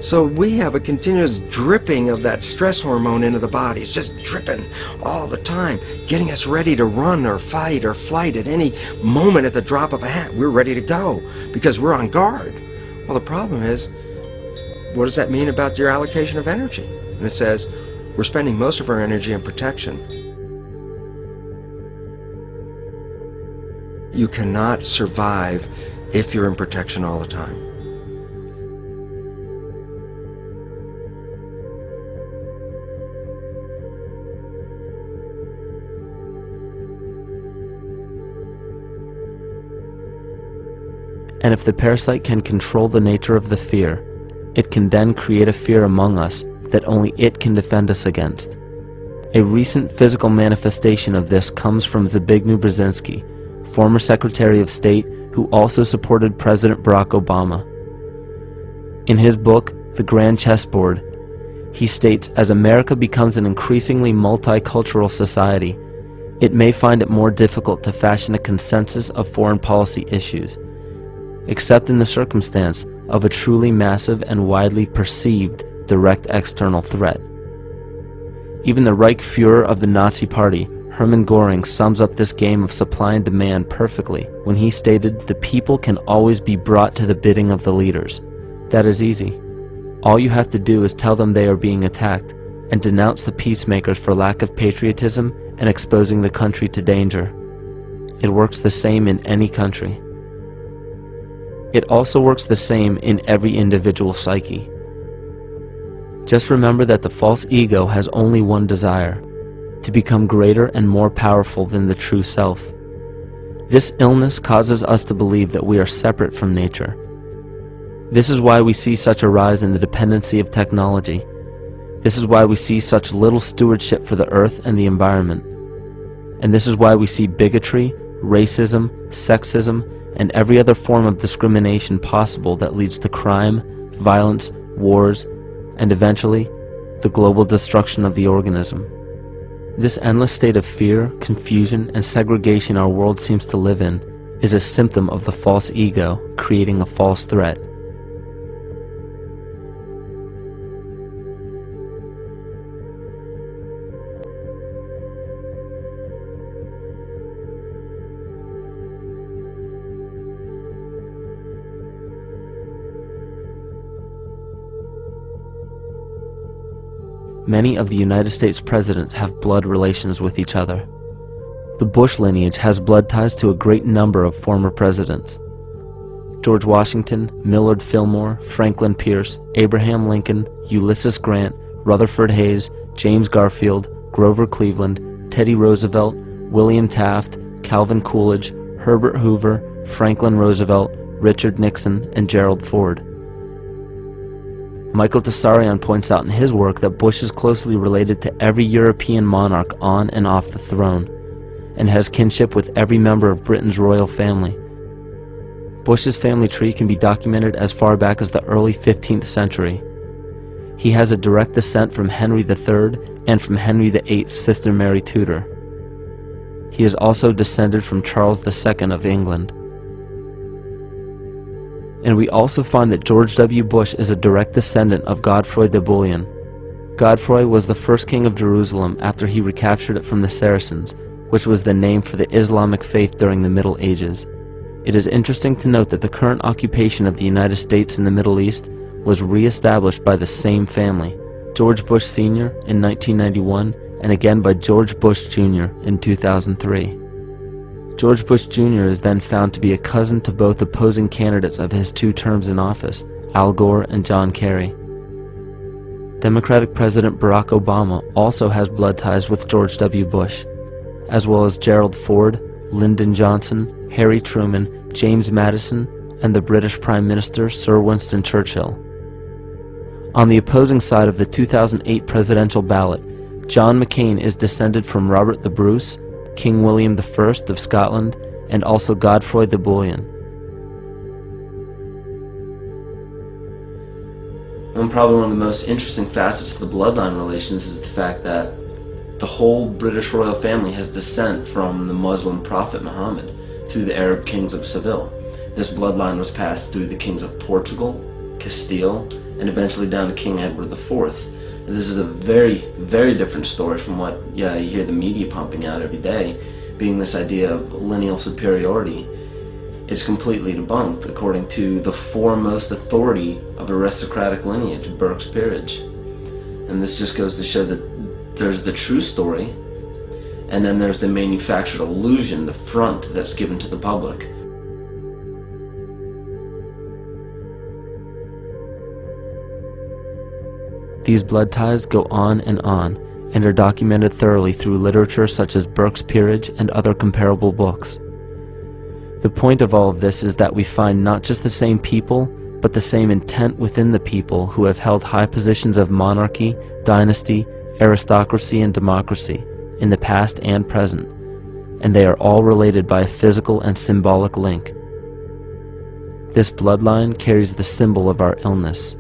So we have a continuous dripping of that stress hormone into the body. It's just dripping all the time, getting us ready to run or fight or flight at any moment at the drop of a hat. We're ready to go because we're on guard. Well, the problem is, what does that mean about your allocation of energy? And it says, we're spending most of our energy in protection. You cannot survive if you're in protection all the time. And if the parasite can control the nature of the fear, it can then create a fear among us that only it can defend us against. A recent physical manifestation of this comes from Zbigniew Brzezinski, former Secretary of State who also supported President Barack Obama. In his book, The Grand Chessboard, he states, as America becomes an increasingly multicultural society, it may find it more difficult to fashion a consensus of foreign policy issues, except in the circumstance of a truly massive and widely perceived direct external threat. Even the Reichsfuhrer of the Nazi Party, Hermann Göring, sums up this game of supply and demand perfectly when he stated, "The people can always be brought to the bidding of the leaders." That is easy. All you have to do is tell them they are being attacked and denounce the peacemakers for lack of patriotism and exposing the country to danger. It works the same in any country. It also works the same in every individual psyche. Just remember that the false ego has only one desire: to become greater and more powerful than the true self. This illness causes us to believe that we are separate from nature. This is why we see such a rise in the dependency of technology. This is why we see such little stewardship for the earth and the environment. And this is why we see bigotry, racism, sexism, and every other form of discrimination possible that leads to crime, violence, wars, and eventually, the global destruction of the organism. This endless state of fear, confusion, and segregation our world seems to live in is a symptom of the false ego creating a false threat. many of the United States presidents have blood relations with each other. The Bush lineage has blood ties to a great number of former presidents. George Washington, Millard Fillmore, Franklin Pierce, Abraham Lincoln, Ulysses Grant, Rutherford Hayes, James Garfield, Grover Cleveland, Teddy Roosevelt, William Taft, Calvin Coolidge, Herbert Hoover, Franklin Roosevelt, Richard Nixon, and Gerald Ford. Michael Tessarion points out in his work that Bush is closely related to every European monarch on and off the throne, and has kinship with every member of Britain's royal family. Bush's family tree can be documented as far back as the early 15th century. He has a direct descent from Henry III and from Henry VIII's sister Mary Tudor. He is also descended from Charles II of England. And we also find that George W. Bush is a direct descendant of Godfrey de Bouillon. Godfrey was the first king of Jerusalem after he recaptured it from the Saracens, which was the name for the Islamic faith during the Middle Ages. It is interesting to note that the current occupation of the United States in the Middle East was re-established by the same family, George Bush Sr. in 1991, and again by George Bush Jr. in 2003. George Bush Jr. is then found to be a cousin to both opposing candidates of his 2 terms in office, Al Gore and John Kerry. Democratic President Barack Obama also has blood ties with George W. Bush, as well as Gerald Ford, Lyndon Johnson, Harry Truman, James Madison, and the British Prime Minister Sir Winston Churchill. On the opposing side of the 2008 presidential ballot, John McCain is descended from Robert the Bruce, King William I of Scotland, and also Godfrey de Bouillon. Probably one of the most interesting facets of the bloodline relations is the fact that the whole British royal family has descent from the Muslim prophet Muhammad through the Arab kings of Seville. This bloodline was passed through the kings of Portugal, Castile, and eventually down to King Edward IV. And this is a very, very different story from what you hear the media pumping out every day, being this idea of lineal superiority. It's completely debunked according to the foremost authority of aristocratic lineage, Burke's peerage. And this just goes to show that there's the true story, and then there's the manufactured illusion, the front that's given to the public. These blood ties go on and are documented thoroughly through literature such as Burke's Peerage and other comparable books. The point of all of this is that we find not just the same people, but the same intent within the people who have held high positions of monarchy, dynasty, aristocracy, and democracy in the past and present, and they are all related by a physical and symbolic link. This bloodline carries the symbol of our illness.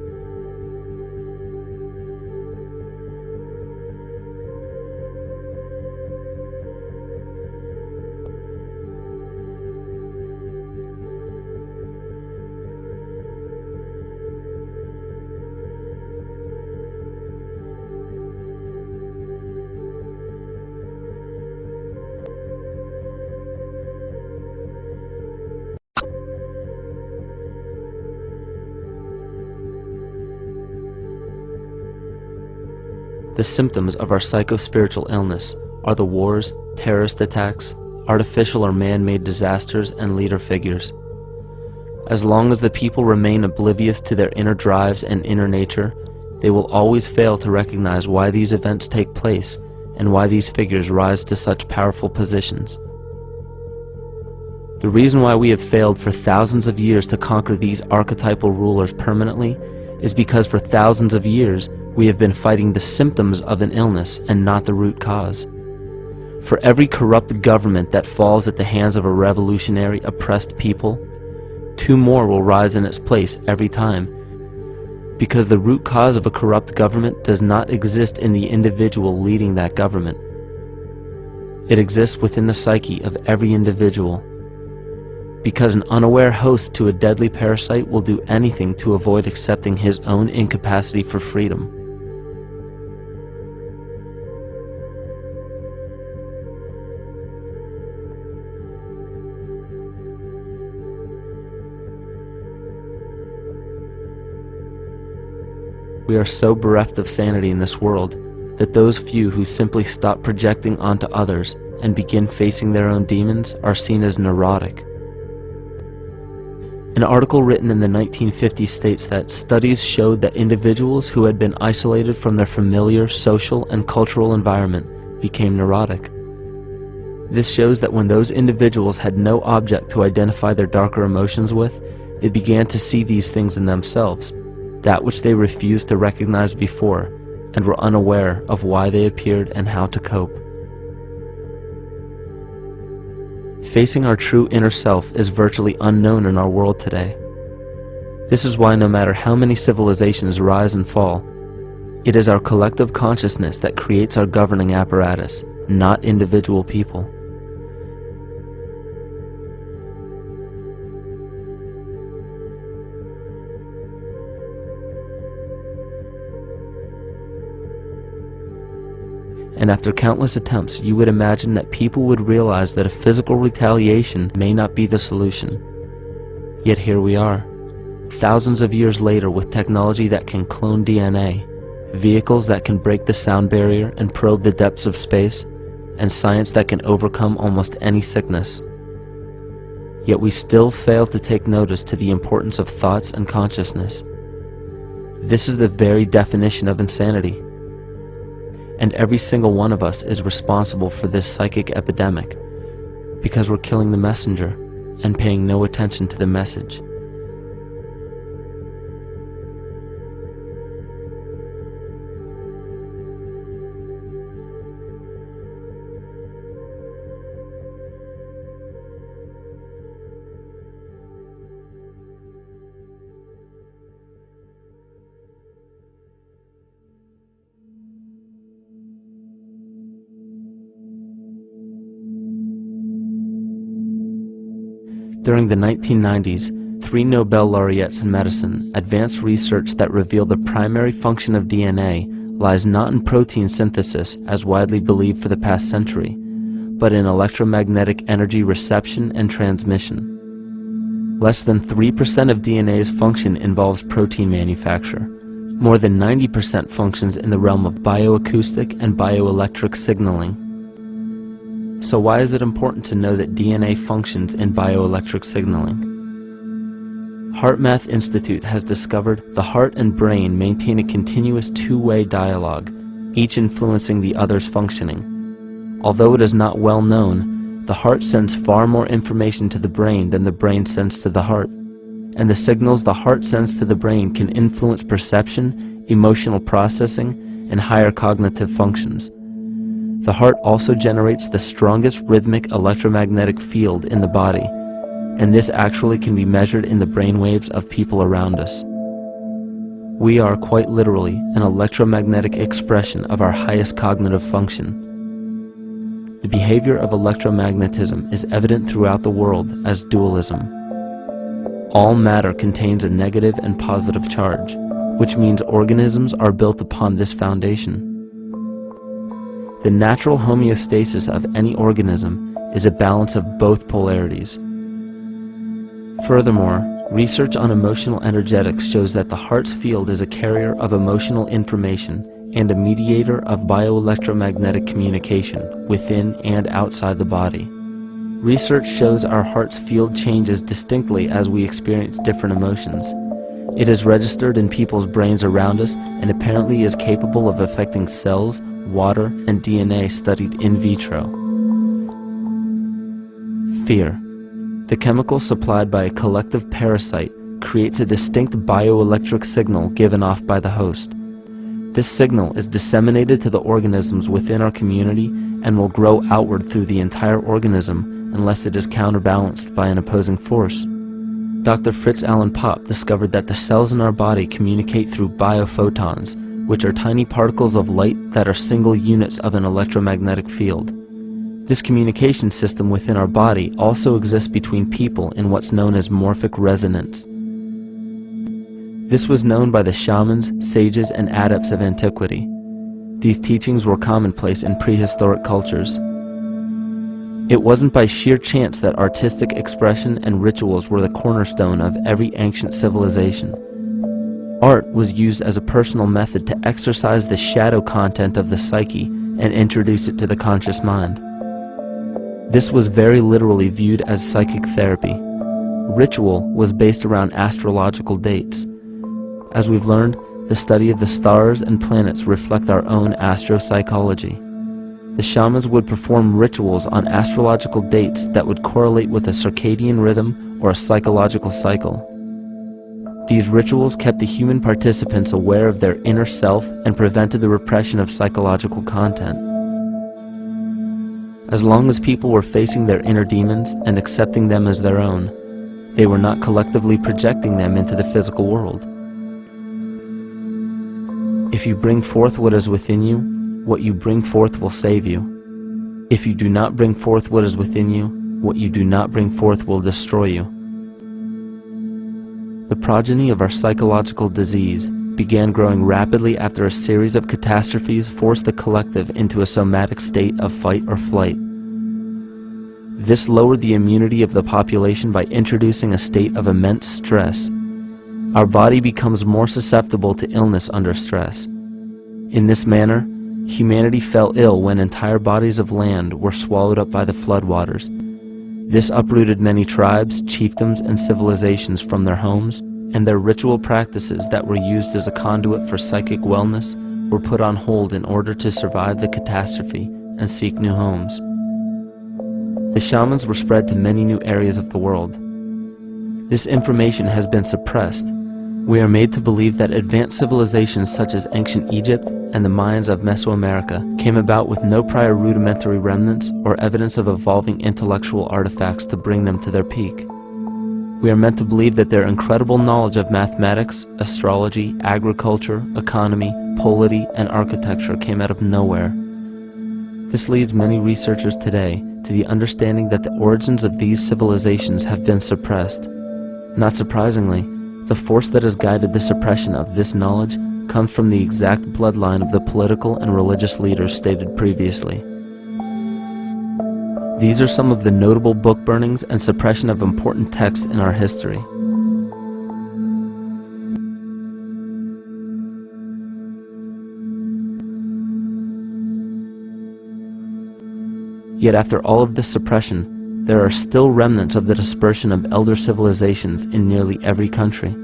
The symptoms of our psycho-spiritual illness are the wars, terrorist attacks, artificial or man-made disasters, and leader figures. As long as the people remain oblivious to their inner drives and inner nature, they will always fail to recognize why these events take place and why these figures rise to such powerful positions. The reason why we have failed for thousands of years to conquer these archetypal rulers permanently is because for thousands of years we have been fighting the symptoms of an illness and not the root cause. For every corrupt government that falls at the hands of a revolutionary, oppressed people, 2 more will rise in its place every time, because the root cause of a corrupt government does not exist in the individual leading that government. It exists within the psyche of every individual, because an unaware host to a deadly parasite will do anything to avoid accepting his own incapacity for freedom. We are so bereft of sanity in this world that those few who simply stop projecting onto others and begin facing their own demons are seen as neurotic. An article written in the 1950s states that studies showed that individuals who had been isolated from their familiar social and cultural environment became neurotic. This shows that when those individuals had no object to identify their darker emotions with, they began to see these things in themselves, that which they refused to recognize before, and were unaware of why they appeared and how to cope. Facing our true inner self is virtually unknown in our world today. This is why no matter how many civilizations rise and fall, it is our collective consciousness that creates our governing apparatus, not individual people. And after countless attempts, you would imagine that people would realize that a physical retaliation may not be the solution. Yet here we are, thousands of years later, with technology that can clone DNA, vehicles that can break the sound barrier and probe the depths of space, and science that can overcome almost any sickness. Yet we still fail to take notice to the importance of thoughts and consciousness. This is the very definition of insanity. And every single one of us is responsible for this psychic epidemic, because we're killing the messenger and paying no attention to the message. During the 1990s, 3 Nobel laureates in medicine advanced research that revealed the primary function of DNA lies not in protein synthesis as widely believed for the past century, but in electromagnetic energy reception and transmission. Less than 3% of DNA's function involves protein manufacture. More than 90% functions in the realm of bioacoustic and bioelectric signaling. So why is it important to know that DNA functions in bioelectric signaling? HeartMath Institute has discovered the heart and brain maintain a continuous two-way dialogue, each influencing the other's functioning. Although it is not well known, the heart sends far more information to the brain than the brain sends to the heart, and the signals the heart sends to the brain can influence perception, emotional processing, and higher cognitive functions. The heart also generates the strongest rhythmic electromagnetic field in the body, and this actually can be measured in the brainwaves of people around us. We are quite literally an electromagnetic expression of our highest cognitive function. The behavior of electromagnetism is evident throughout the world as dualism. All matter contains a negative and positive charge, which means organisms are built upon this foundation. The natural homeostasis of any organism is a balance of both polarities. Furthermore, research on emotional energetics shows that the heart's field is a carrier of emotional information and a mediator of bioelectromagnetic communication within and outside the body. Research shows our heart's field changes distinctly as we experience different emotions. It is registered in people's brains around us and apparently is capable of affecting cells, water, and DNA studied in vitro. Fear. The chemical supplied by a collective parasite creates a distinct bioelectric signal given off by the host. This signal is disseminated to the organisms within our community and will grow outward through the entire organism unless it is counterbalanced by an opposing force. Dr. Fritz Alan Popp discovered that the cells in our body communicate through biophotons, which are tiny particles of light that are single units of an electromagnetic field. This communication system within our body also exists between people in what's known as morphic resonance. This was known by the shamans, sages, and adepts of antiquity. These teachings were commonplace in prehistoric cultures. It wasn't by sheer chance that artistic expression and rituals were the cornerstone of every ancient civilization. Art was used as a personal method to exercise the shadow content of the psyche and introduce it to the conscious mind. This was very literally viewed as psychic therapy. Ritual was based around astrological dates. As we've learned, the study of the stars and planets reflect our own astropsychology. The shamans would perform rituals on astrological dates that would correlate with a circadian rhythm or a psychological cycle. These rituals kept the human participants aware of their inner self and prevented the repression of psychological content. As long as people were facing their inner demons and accepting them as their own, they were not collectively projecting them into the physical world. If you bring forth what is within you, what you bring forth will save you. If you do not bring forth what is within you, what you do not bring forth will destroy you. The progeny of our psychological disease began growing rapidly after a series of catastrophes forced the collective into a somatic state of fight or flight. This lowered the immunity of the population by introducing a state of immense stress. Our body becomes more susceptible to illness under stress. In this manner, humanity fell ill when entire bodies of land were swallowed up by the floodwaters. This uprooted many tribes, chiefdoms, and civilizations from their homes, and their ritual practices that were used as a conduit for psychic wellness were put on hold in order to survive the catastrophe and seek new homes. The shamans were spread to many new areas of the world. This information has been suppressed. We are made to believe that advanced civilizations such as ancient Egypt and the Mayans of Mesoamerica came about with no prior rudimentary remnants or evidence of evolving intellectual artifacts to bring them to their peak. We are meant to believe that their incredible knowledge of mathematics, astrology, agriculture, economy, polity, and architecture came out of nowhere. This leads many researchers today to the understanding that the origins of these civilizations have been suppressed. Not surprisingly, the force that has guided the suppression of this knowledge comes from the exact bloodline of the political and religious leaders stated previously. These are some of the notable book burnings and suppression of important texts in our history. Yet after all of this suppression, there are still remnants of the dispersion of elder civilizations in nearly every country.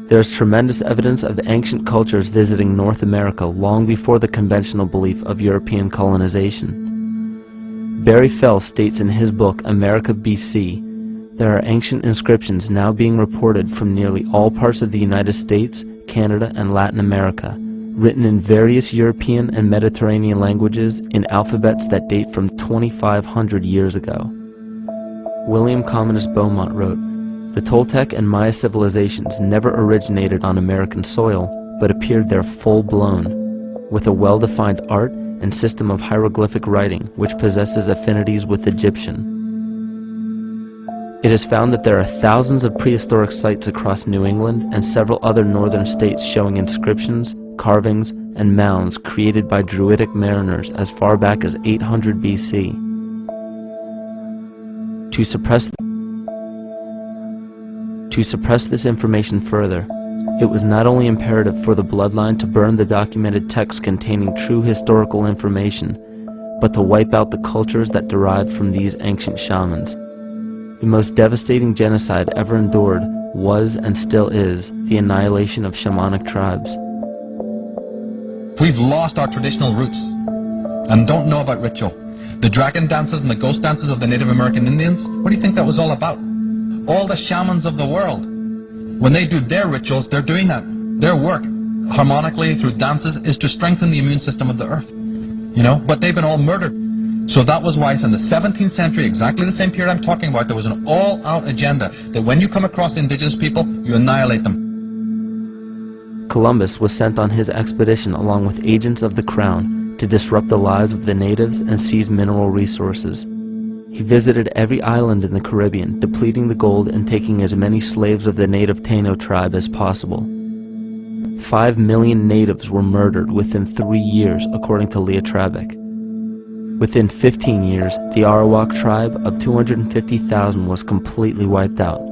There is tremendous evidence of ancient cultures visiting North America long before the conventional belief of European colonization. Barry Fell states in his book America BC, there are ancient inscriptions now being reported from nearly all parts of the United States, Canada, and Latin America, written in various European and Mediterranean languages in alphabets that date from 2,500 years ago. William Commonus Beaumont wrote, "The Toltec and Maya civilizations never originated on American soil, but appeared there full-blown, with a well-defined art and system of hieroglyphic writing which possesses affinities with Egyptian. It is found that there are thousands of prehistoric sites across New England and several other northern states showing inscriptions, carvings, and mounds created by Druidic mariners as far back as 800 BC. To suppress this information further, it was not only imperative for the bloodline to burn the documented texts containing true historical information, but to wipe out the cultures that derived from these ancient shamans. The most devastating genocide ever endured was and still is the annihilation of shamanic tribes. We've lost our traditional roots and don't know about ritual. The dragon dances and the ghost dances of the Native American Indians, what do you think that was all about? All the shamans of the world, when they do their rituals, they're doing that. Their work, harmonically through dances, is to strengthen the immune system of the earth. You know, but they've been all murdered. So that was why in the 17th century, exactly the same period I'm talking about, there was an all-out agenda that when you come across indigenous people, you annihilate them. Columbus was sent on his expedition along with agents of the crown to disrupt the lives of the natives and seize mineral resources. He visited every island in the Caribbean, depleting the gold and taking as many slaves of the native Taino tribe as possible. 5 million natives were murdered within 3 years, according to Leah Trabeck. Within 15 years, the Arawak tribe of 250,000 was completely wiped out.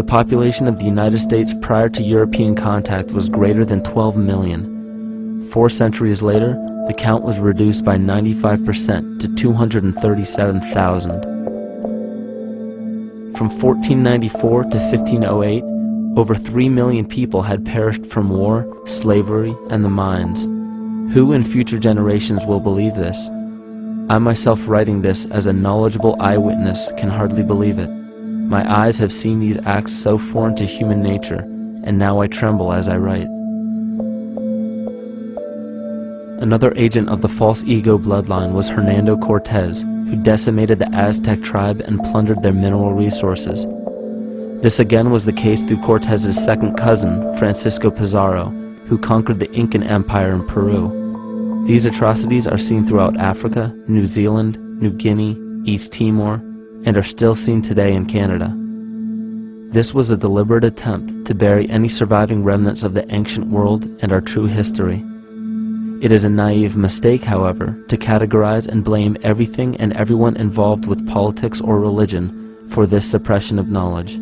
The population of the United States prior to European contact was greater than 12 million. 4 centuries later, the count was reduced by 95% to 237,000. From 1494 to 1508, over 3 million people had perished from war, slavery, and the mines. Who in future generations will believe this? I myself, writing this as a knowledgeable eyewitness, can hardly believe it. My eyes have seen these acts so foreign to human nature, and now I tremble as I write. Another agent of the false ego bloodline was Hernando Cortez, who decimated the Aztec tribe and plundered their mineral resources. This again was the case through Cortez's second cousin, Francisco Pizarro, who conquered the Incan Empire in Peru. These atrocities are seen throughout Africa, New Zealand, New Guinea, East Timor, and are still seen today in Canada. This was a deliberate attempt to bury any surviving remnants of the ancient world and our true history. It is a naive mistake, however, to categorize and blame everything and everyone involved with politics or religion for this suppression of knowledge.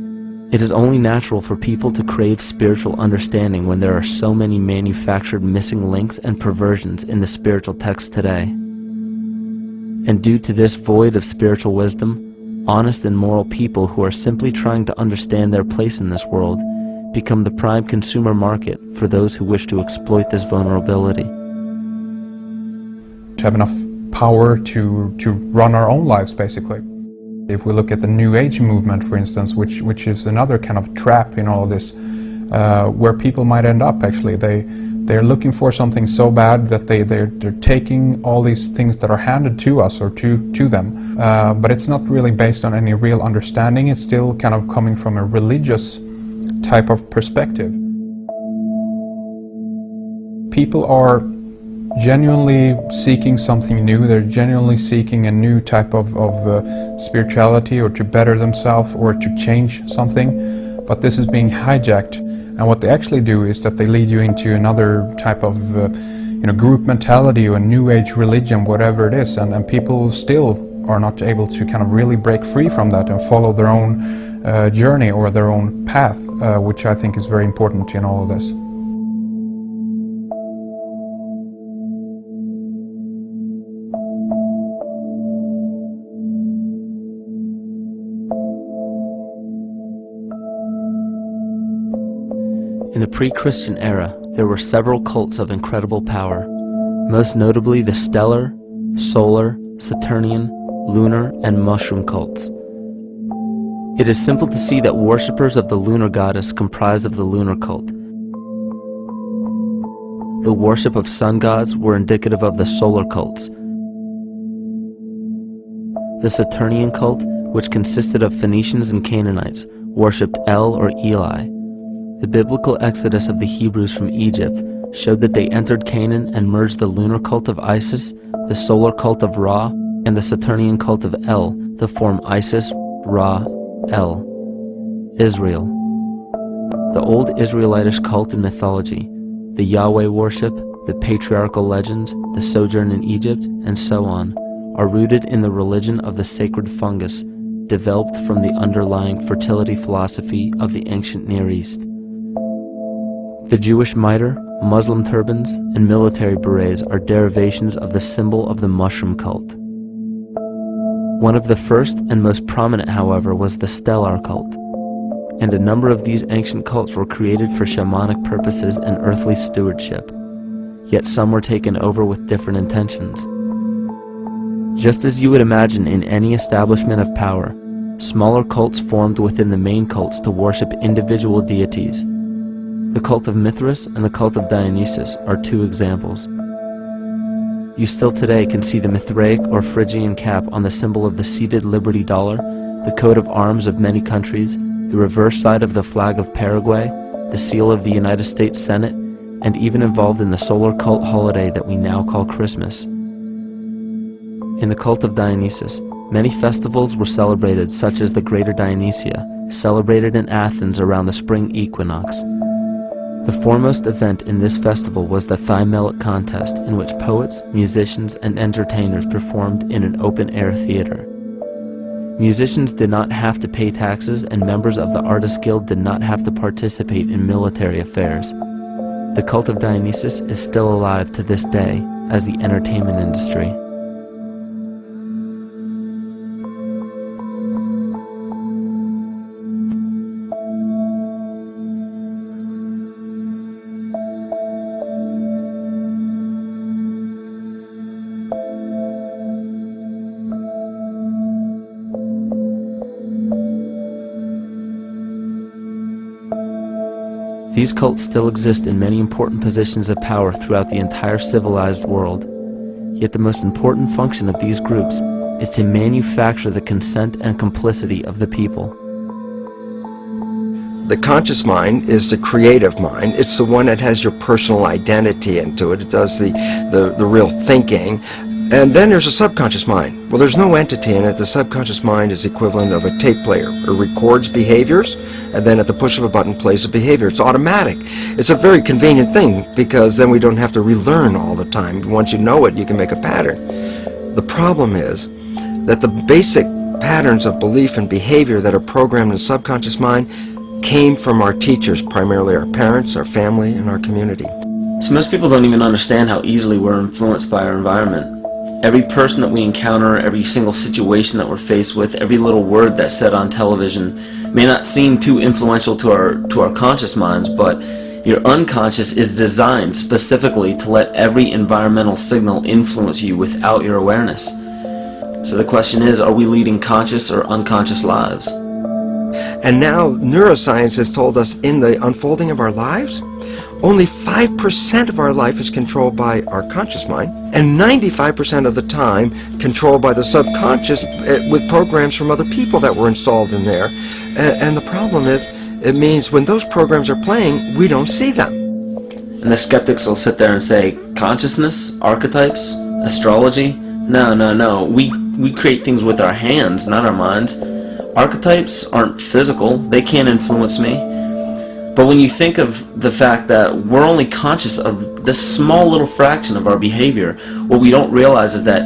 It is only natural for people to crave spiritual understanding when there are so many manufactured missing links and perversions in the spiritual text today. And due to this void of spiritual wisdom, honest and moral people who are simply trying to understand their place in this world become the prime consumer market for those who wish to exploit this vulnerability. To have enough power to run our own lives, basically. If we look at the New Age movement, for instance, which is another kind of trap in all this, where people might end up actually. They're looking for something so bad that they're taking all these things that are handed to us or to them, but it's not really based on any real understanding. It's still kind of coming from a religious type of perspective. People are genuinely seeking something new. They're genuinely seeking a new type of spirituality, or to better themselves, or to change something, but this is being hijacked, and what they actually do is that they lead you into another type of group mentality or a new age religion, whatever it is, and people still are not able to kind of really break free from that and follow their own journey or their own path, which I think is very important in all of this. In the pre-Christian era, there were several cults of incredible power, most notably the stellar, solar, Saturnian, lunar, and mushroom cults. It is simple to see that worshippers of the lunar goddess comprised of the lunar cult. The worship of sun gods were indicative of the solar cults. The Saturnian cult, which consisted of Phoenicians and Canaanites, worshipped El or Eli. The biblical exodus of the Hebrews from Egypt showed that they entered Canaan and merged the lunar cult of Isis, the solar cult of Ra, and the Saturnian cult of El to form Isis, Ra, El. Israel. The old Israelitish cult and mythology, the Yahweh worship, the patriarchal legends, the sojourn in Egypt, and so on, are rooted in the religion of the sacred fungus, developed from the underlying fertility philosophy of the ancient Near East. The Jewish mitre, Muslim turbans, and military berets are derivations of the symbol of the mushroom cult. One of the first and most prominent, however, was the stellar cult, and a number of these ancient cults were created for shamanic purposes and earthly stewardship, yet some were taken over with different intentions. Just as you would imagine in any establishment of power, smaller cults formed within the main cults to worship individual deities. The cult of Mithras and the cult of Dionysus are 2 examples. You still today can see the Mithraic or Phrygian cap on the symbol of the seated Liberty Dollar, the coat of arms of many countries, the reverse side of the flag of Paraguay, the seal of the United States Senate, and even involved in the solar cult holiday that we now call Christmas. In the cult of Dionysus, many festivals were celebrated, such as the Greater Dionysia, celebrated in Athens around the spring equinox. The foremost event in this festival was the Thymelic contest, in which poets, musicians, and entertainers performed in an open-air theater. Musicians did not have to pay taxes, and members of the Artists Guild did not have to participate in military affairs. The cult of Dionysus is still alive to this day as the entertainment industry. These cults still exist in many important positions of power throughout the entire civilized world. Yet the most important function of these groups is to manufacture the consent and complicity of the people. The conscious mind is the creative mind. It's the one that has your personal identity into it. It does the real thinking. And then there's a subconscious mind. Well, there's no entity in it. The subconscious mind is the equivalent of a tape player. It records behaviors, and then at the push of a button plays a behavior. It's automatic. It's a very convenient thing, because then we don't have to relearn all the time. Once you know it, you can make a pattern. The problem is that the basic patterns of belief and behavior that are programmed in the subconscious mind came from our teachers, primarily our parents, our family, and our community. So most people don't even understand how easily we're influenced by our environment. Every person that we encounter, every single situation that we're faced with, every little word that's said on television may not seem too influential to our conscious minds, but your unconscious is designed specifically to let every environmental signal influence you without your awareness. So the question is, are we leading conscious or unconscious lives? And now neuroscience has told us in the unfolding of our lives, only 5% of our life is controlled by our conscious mind, and 95% of the time controlled by the subconscious with programs from other people that were installed in there. And the problem is, it means when those programs are playing, we don't see them. And the skeptics will sit there and say, consciousness, archetypes, astrology? No. We create things with our hands, not our minds. Archetypes aren't physical. They can't influence me. But when you think of the fact that we're only conscious of this small little fraction of our behavior, what we don't realize is that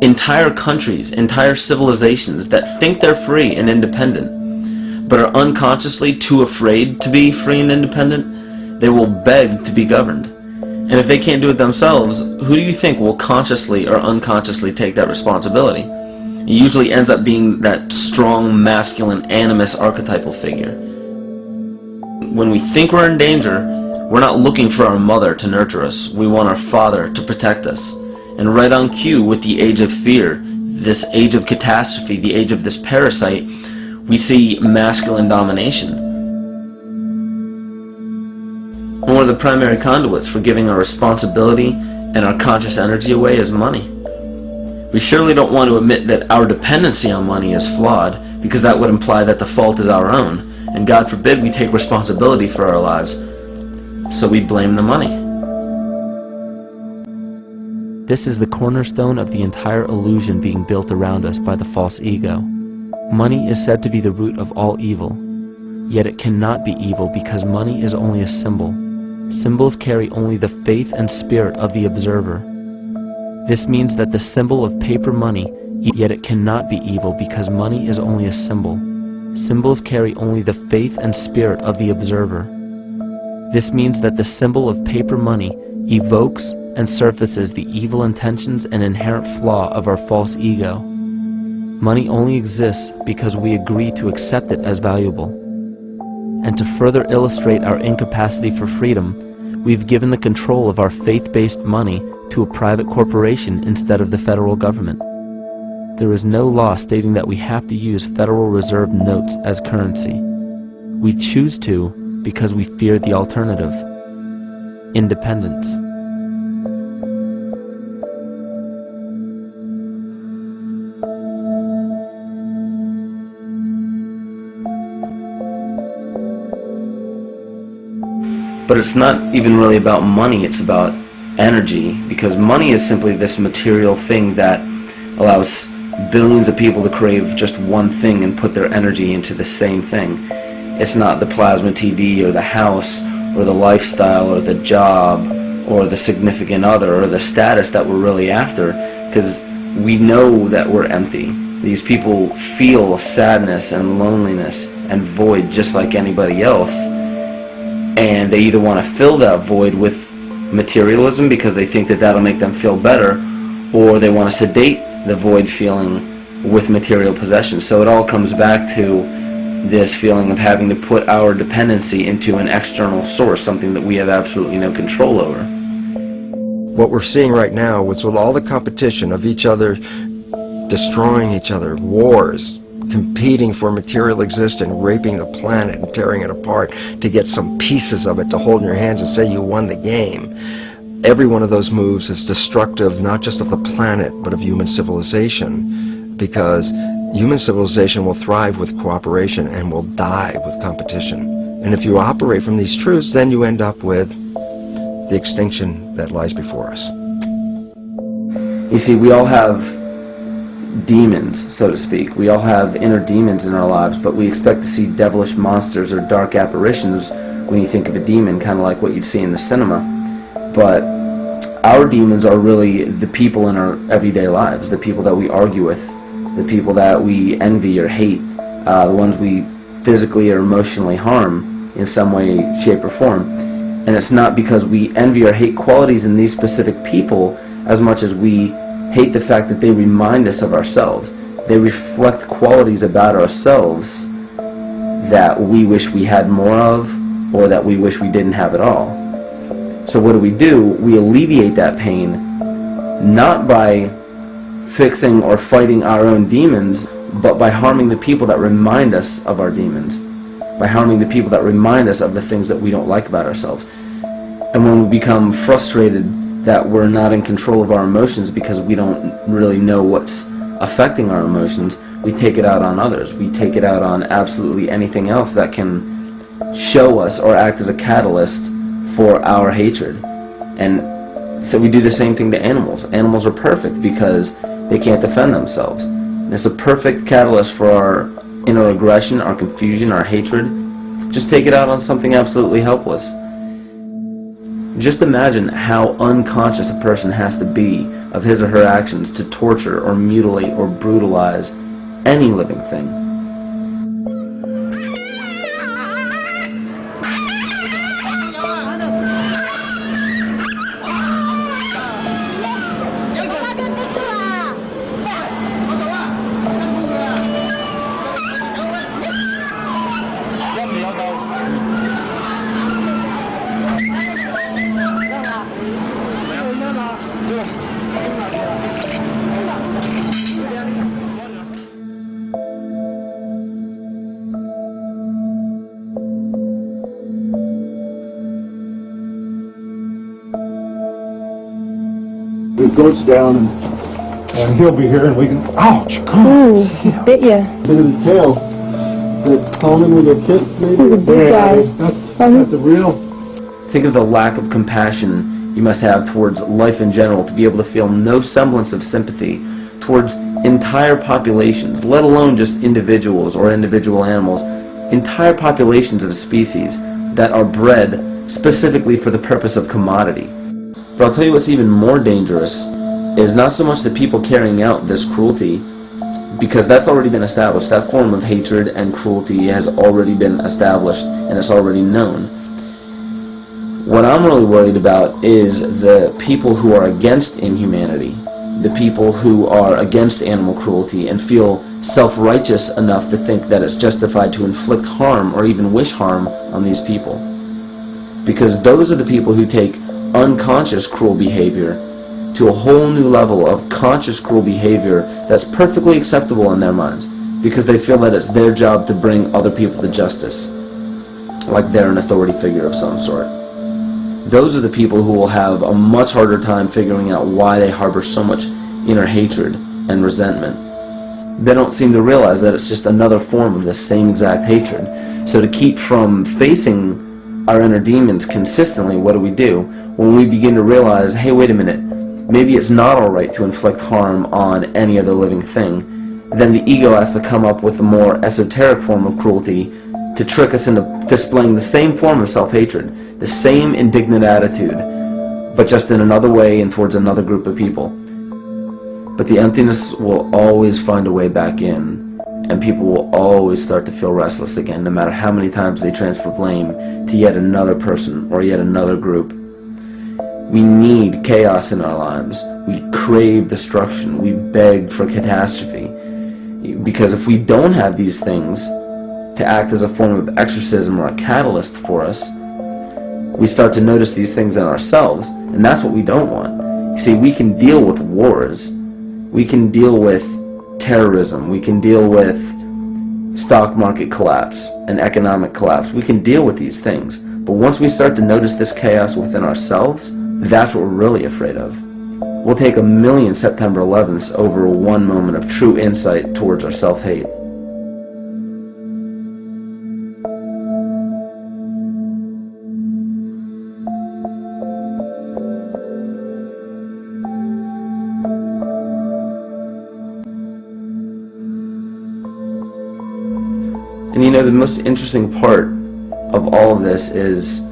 entire countries, entire civilizations that think they're free and independent, but are unconsciously too afraid to be free and independent, they will beg to be governed. And if they can't do it themselves, who do you think will consciously or unconsciously take that responsibility? It usually ends up being that strong, masculine, animus archetypal figure. When we think we're in danger, we're not looking for our mother to nurture us. We want our father to protect us. And right on cue with the age of fear, this age of catastrophe, the age of this parasite, we see masculine domination. And one of the primary conduits for giving our responsibility and our conscious energy away is money. We surely don't want to admit that our dependency on money is flawed, because that would imply that the fault is our own. And God forbid we take responsibility for our lives, so we blame the money. This is the cornerstone of the entire illusion being built around us by the false ego. Money is said to be the root of all evil, yet it cannot be evil because money is only a symbol. Symbols carry only the faith and spirit of the observer. This means that the symbol of paper money, yet it cannot be evil because money is only a symbol. Symbols carry only the faith and spirit of the observer. This means that the symbol of paper money evokes and surfaces the evil intentions and inherent flaw of our false ego. Money only exists because we agree to accept it as valuable. And to further illustrate our incapacity for freedom, we've given the control of our faith-based money to a private corporation instead of the federal government. There is no law stating that we have to use Federal Reserve notes as currency. We choose to because we fear the alternative: independence. But it's not even really about money, it's about energy, because money is simply this material thing that allows billions of people to crave just one thing and put their energy into the same thing. It's not the plasma TV or the house or the lifestyle or the job or the significant other or the status that we're really after, because we know that we're empty. These people feel sadness and loneliness and void just like anybody else, and they either want to fill that void with materialism because they think that that'll make them feel better, or they want to sedate the void feeling with material possessions. So it all comes back to this feeling of having to put our dependency into an external source, something that we have absolutely no control over. What we're seeing right now is with all the competition of each other destroying each other, wars, competing for material existence, raping the planet and tearing it apart to get some pieces of it to hold in your hands and say you won the game. Every one of those moves is destructive not just of the planet but of human civilization, because human civilization will thrive with cooperation and will die with competition. And if you operate from these truths, then you end up with the extinction that lies before us. You see, we all have demons, so to speak. We all have inner demons in our lives, but we expect to see devilish monsters or dark apparitions when you think of a demon, kind of like what you'd see in the cinema. But our demons are really the people in our everyday lives, the people that we argue with, the people that we envy or hate, the ones we physically or emotionally harm in some way, shape, or form. And it's not because we envy or hate qualities in these specific people as much as we hate the fact that they remind us of ourselves. They reflect qualities about ourselves that we wish we had more of, or that we wish we didn't have at all. So what do? We alleviate that pain not by fixing or fighting our own demons, but by harming the people that remind us of our demons, by harming the people that remind us of the things that we don't like about ourselves. And when we become frustrated that we're not in control of our emotions because we don't really know what's affecting our emotions, we take it out on others. We take it out on absolutely anything else that can show us or act as a catalyst for our hatred. And so we do the same thing to animals. Animals are perfect because they can't defend themselves. And it's a perfect catalyst for our inner aggression, our confusion, our hatred. Just take it out on something absolutely helpless. Just imagine how unconscious a person has to be of his or her actions to torture or mutilate or brutalize any living thing. The goat's down and he'll be here and we can, ouch, come on. Ooh, he bit ya. Look at his tail. Is it common with your kids maybe? He's a big guy. That's a real. Think of the lack of compassion you must have towards life in general to be able to feel no semblance of sympathy towards entire populations, let alone just individuals or individual animals, entire populations of a species that are bred specifically for the purpose of commodity. But I'll tell you what's even more dangerous is not so much the people carrying out this cruelty, because that's already been established. That form of hatred and cruelty has already been established and it's already known. What I'm really worried about is the people who are against inhumanity, the people who are against animal cruelty and feel self-righteous enough to think that it's justified to inflict harm or even wish harm on these people. Because those are the people who take unconscious cruel behavior to a whole new level of conscious cruel behavior that's perfectly acceptable in their minds, because they feel that it's their job to bring other people to justice, like they're an authority figure of some sort. Those are the people who will have a much harder time figuring out why they harbor so much inner hatred and resentment. They don't seem to realize that it's just another form of the same exact hatred. So to keep from facing our inner demons consistently, what do? When we begin to realize, hey, wait a minute, maybe it's not alright to inflict harm on any other living thing, then the ego has to come up with a more esoteric form of cruelty to trick us into displaying the same form of self-hatred, the same indignant attitude, but just in another way and towards another group of people. But the emptiness will always find a way back in, and people will always start to feel restless again, no matter how many times they transfer blame to yet another person or yet another group. We need chaos in our lives. We crave destruction. We beg for catastrophe. Because if we don't have these things to act as a form of exorcism or a catalyst for us, we start to notice these things in ourselves, and that's what we don't want. You see, we can deal with wars. We can deal with terrorism. We can deal with stock market collapse and economic collapse. We can deal with these things. But once we start to notice this chaos within ourselves, that's what we're really afraid of. We'll take 1,000,000 September 11ths over one moment of true insight towards our self-hate. And you know, the most interesting part of all of this is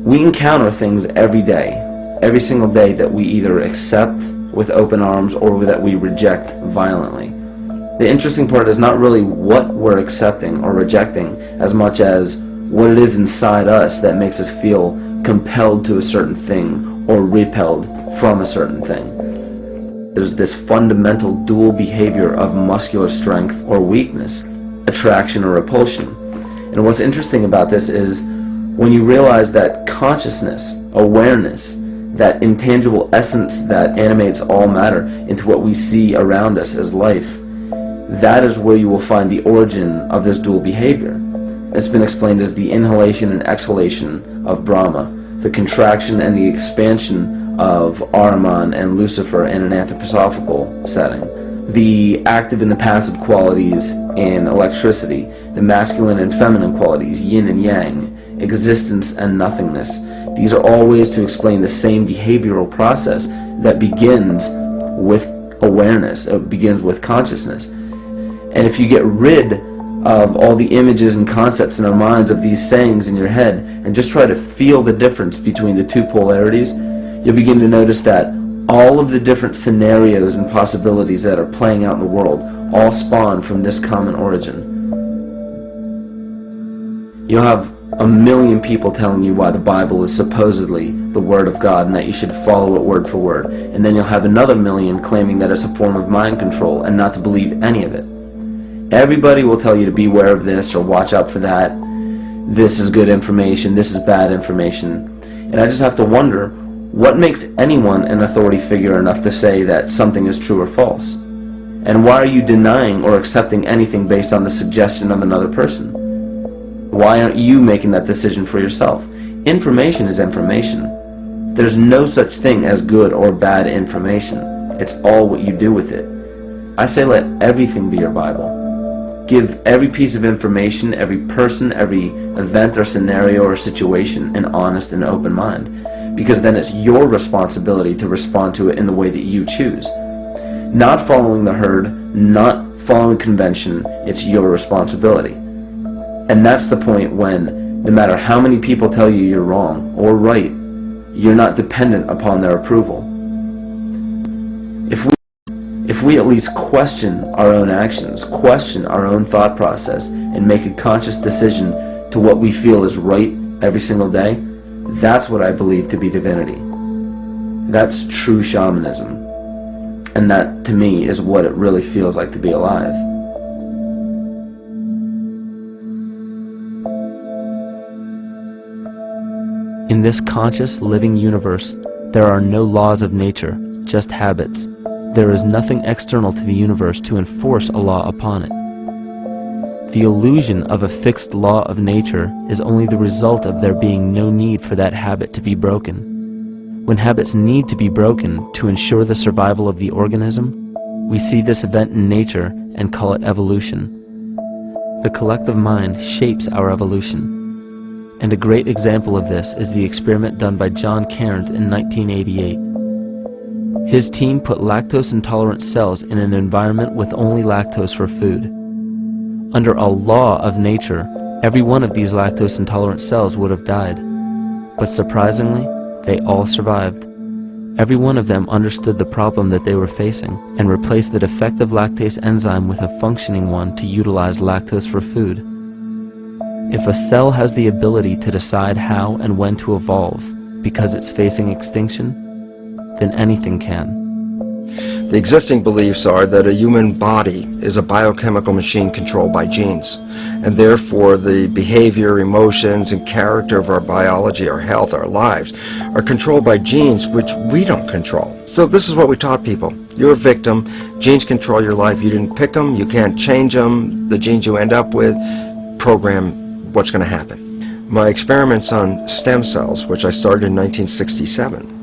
we encounter things every day, every single day, that we either accept with open arms or that we reject violently. The interesting part is not really what we're accepting or rejecting as much as what it is inside us that makes us feel compelled to a certain thing or repelled from a certain thing. There's this fundamental dual behavior of muscular strength or weakness, attraction or repulsion. And what's interesting about this is when you realize that consciousness, awareness, that intangible essence that animates all matter into what we see around us as life, that is where you will find the origin of this dual behavior. It's been explained as the inhalation and exhalation of Brahma, the contraction and the expansion of Ahriman and Lucifer in an anthroposophical setting, the active and the passive qualities in electricity, the masculine and feminine qualities, yin and yang, existence and nothingness. These are all ways to explain the same behavioral process that begins with awareness, it begins with consciousness. And if you get rid of all the images and concepts in our minds of these sayings in your head and just try to feel the difference between the two polarities, you'll begin to notice that all of the different scenarios and possibilities that are playing out in the world all spawn from this common origin. You'll have 1,000,000 people telling you why the Bible is supposedly the Word of God and that you should follow it word for word. And then you'll have another 1,000,000 claiming that it's a form of mind control and not to believe any of it. Everybody will tell you to beware of this or watch out for that. This is good information, this is bad information. And I just have to wonder, what makes anyone an authority figure enough to say that something is true or false? And why are you denying or accepting anything based on the suggestion of another person? Why aren't you making that decision for yourself? Information is information. There's no such thing as good or bad information. It's all what you do with it. I say let everything be your Bible. Give every piece of information, every person, every event or scenario or situation an honest and open mind. Because then it's your responsibility to respond to it in the way that you choose. Not following the herd, not following convention, it's your responsibility. And that's the point when, no matter how many people tell you you're wrong or right, you're not dependent upon their approval. If we at least question our own actions, question our own thought process, and make a conscious decision to what we feel is right every single day, that's what I believe to be divinity. That's true shamanism. And that, to me, is what it really feels like to be alive. In this conscious, living universe, there are no laws of nature, just habits. There is nothing external to the universe to enforce a law upon it. The illusion of a fixed law of nature is only the result of there being no need for that habit to be broken. When habits need to be broken to ensure the survival of the organism, we see this event in nature and call it evolution. The collective mind shapes our evolution. And a great example of this is the experiment done by John Cairns in 1988. His team put lactose-intolerant cells in an environment with only lactose for food. Under a law of nature, every one of these lactose-intolerant cells would have died. But surprisingly, they all survived. Every one of them understood the problem that they were facing and replaced the defective lactase enzyme with a functioning one to utilize lactose for food. If a cell has the ability to decide how and when to evolve because it's facing extinction, then anything can. The existing beliefs are that a human body is a biochemical machine controlled by genes, and therefore the behavior, emotions, and character of our biology, our health, our lives are controlled by genes which we don't control. So this is what we taught people. You're a victim. Genes control your life. You didn't pick them. You can't change them. The genes you end up with program what's going to happen. My experiments on stem cells, which I started in 1967,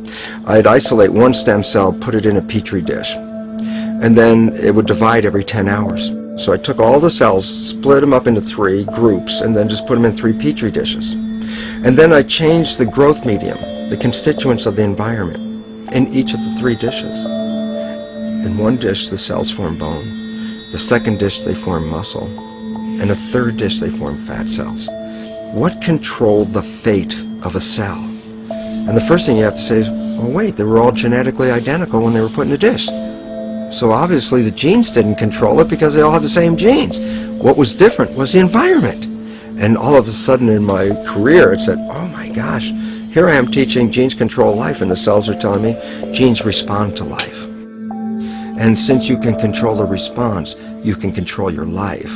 I'd isolate one stem cell, put it in a petri dish, and then it would divide every 10 hours. So I took all the cells, split them up into 3 groups, and then just put them in 3 petri dishes. And then I changed the growth medium, the constituents of the environment, in each of the 3 dishes. In one dish, the cells form bone. The second dish, they form muscle. In a third dish, they form fat cells. What controlled the fate of a cell? And the first thing you have to say is, well, wait, they were all genetically identical when they were put in a dish. So obviously the genes didn't control it because they all had the same genes. What was different was the environment. And all of a sudden in my career it said, oh my gosh, here I am teaching genes control life, and the cells are telling me genes respond to life. And since you can control the response, you can control your life.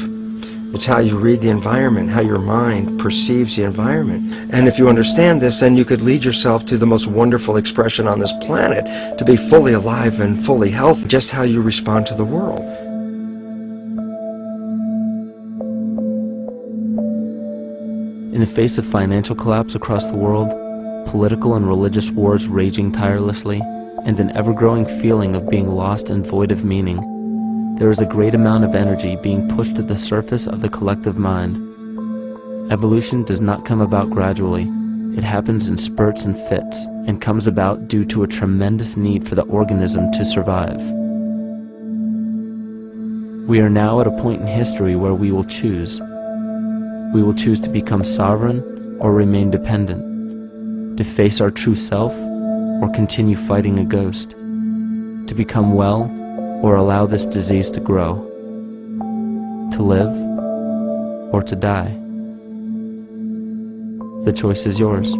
It's how you read the environment, how your mind perceives the environment. And if you understand this, then you could lead yourself to the most wonderful expression on this planet, to be fully alive and fully healthy, just how you respond to the world. In the face of financial collapse across the world, political and religious wars raging tirelessly, and an ever-growing feeling of being lost and void of meaning, there is a great amount of energy being pushed to the surface of the collective mind. Evolution does not come about gradually. It happens in spurts and fits, and comes about due to a tremendous need for the organism to survive. We are now at a point in history where we will choose. We will choose to become sovereign or remain dependent, to face our true self or continue fighting a ghost, to become well or allow this disease to grow, to live or to die. The choice is yours.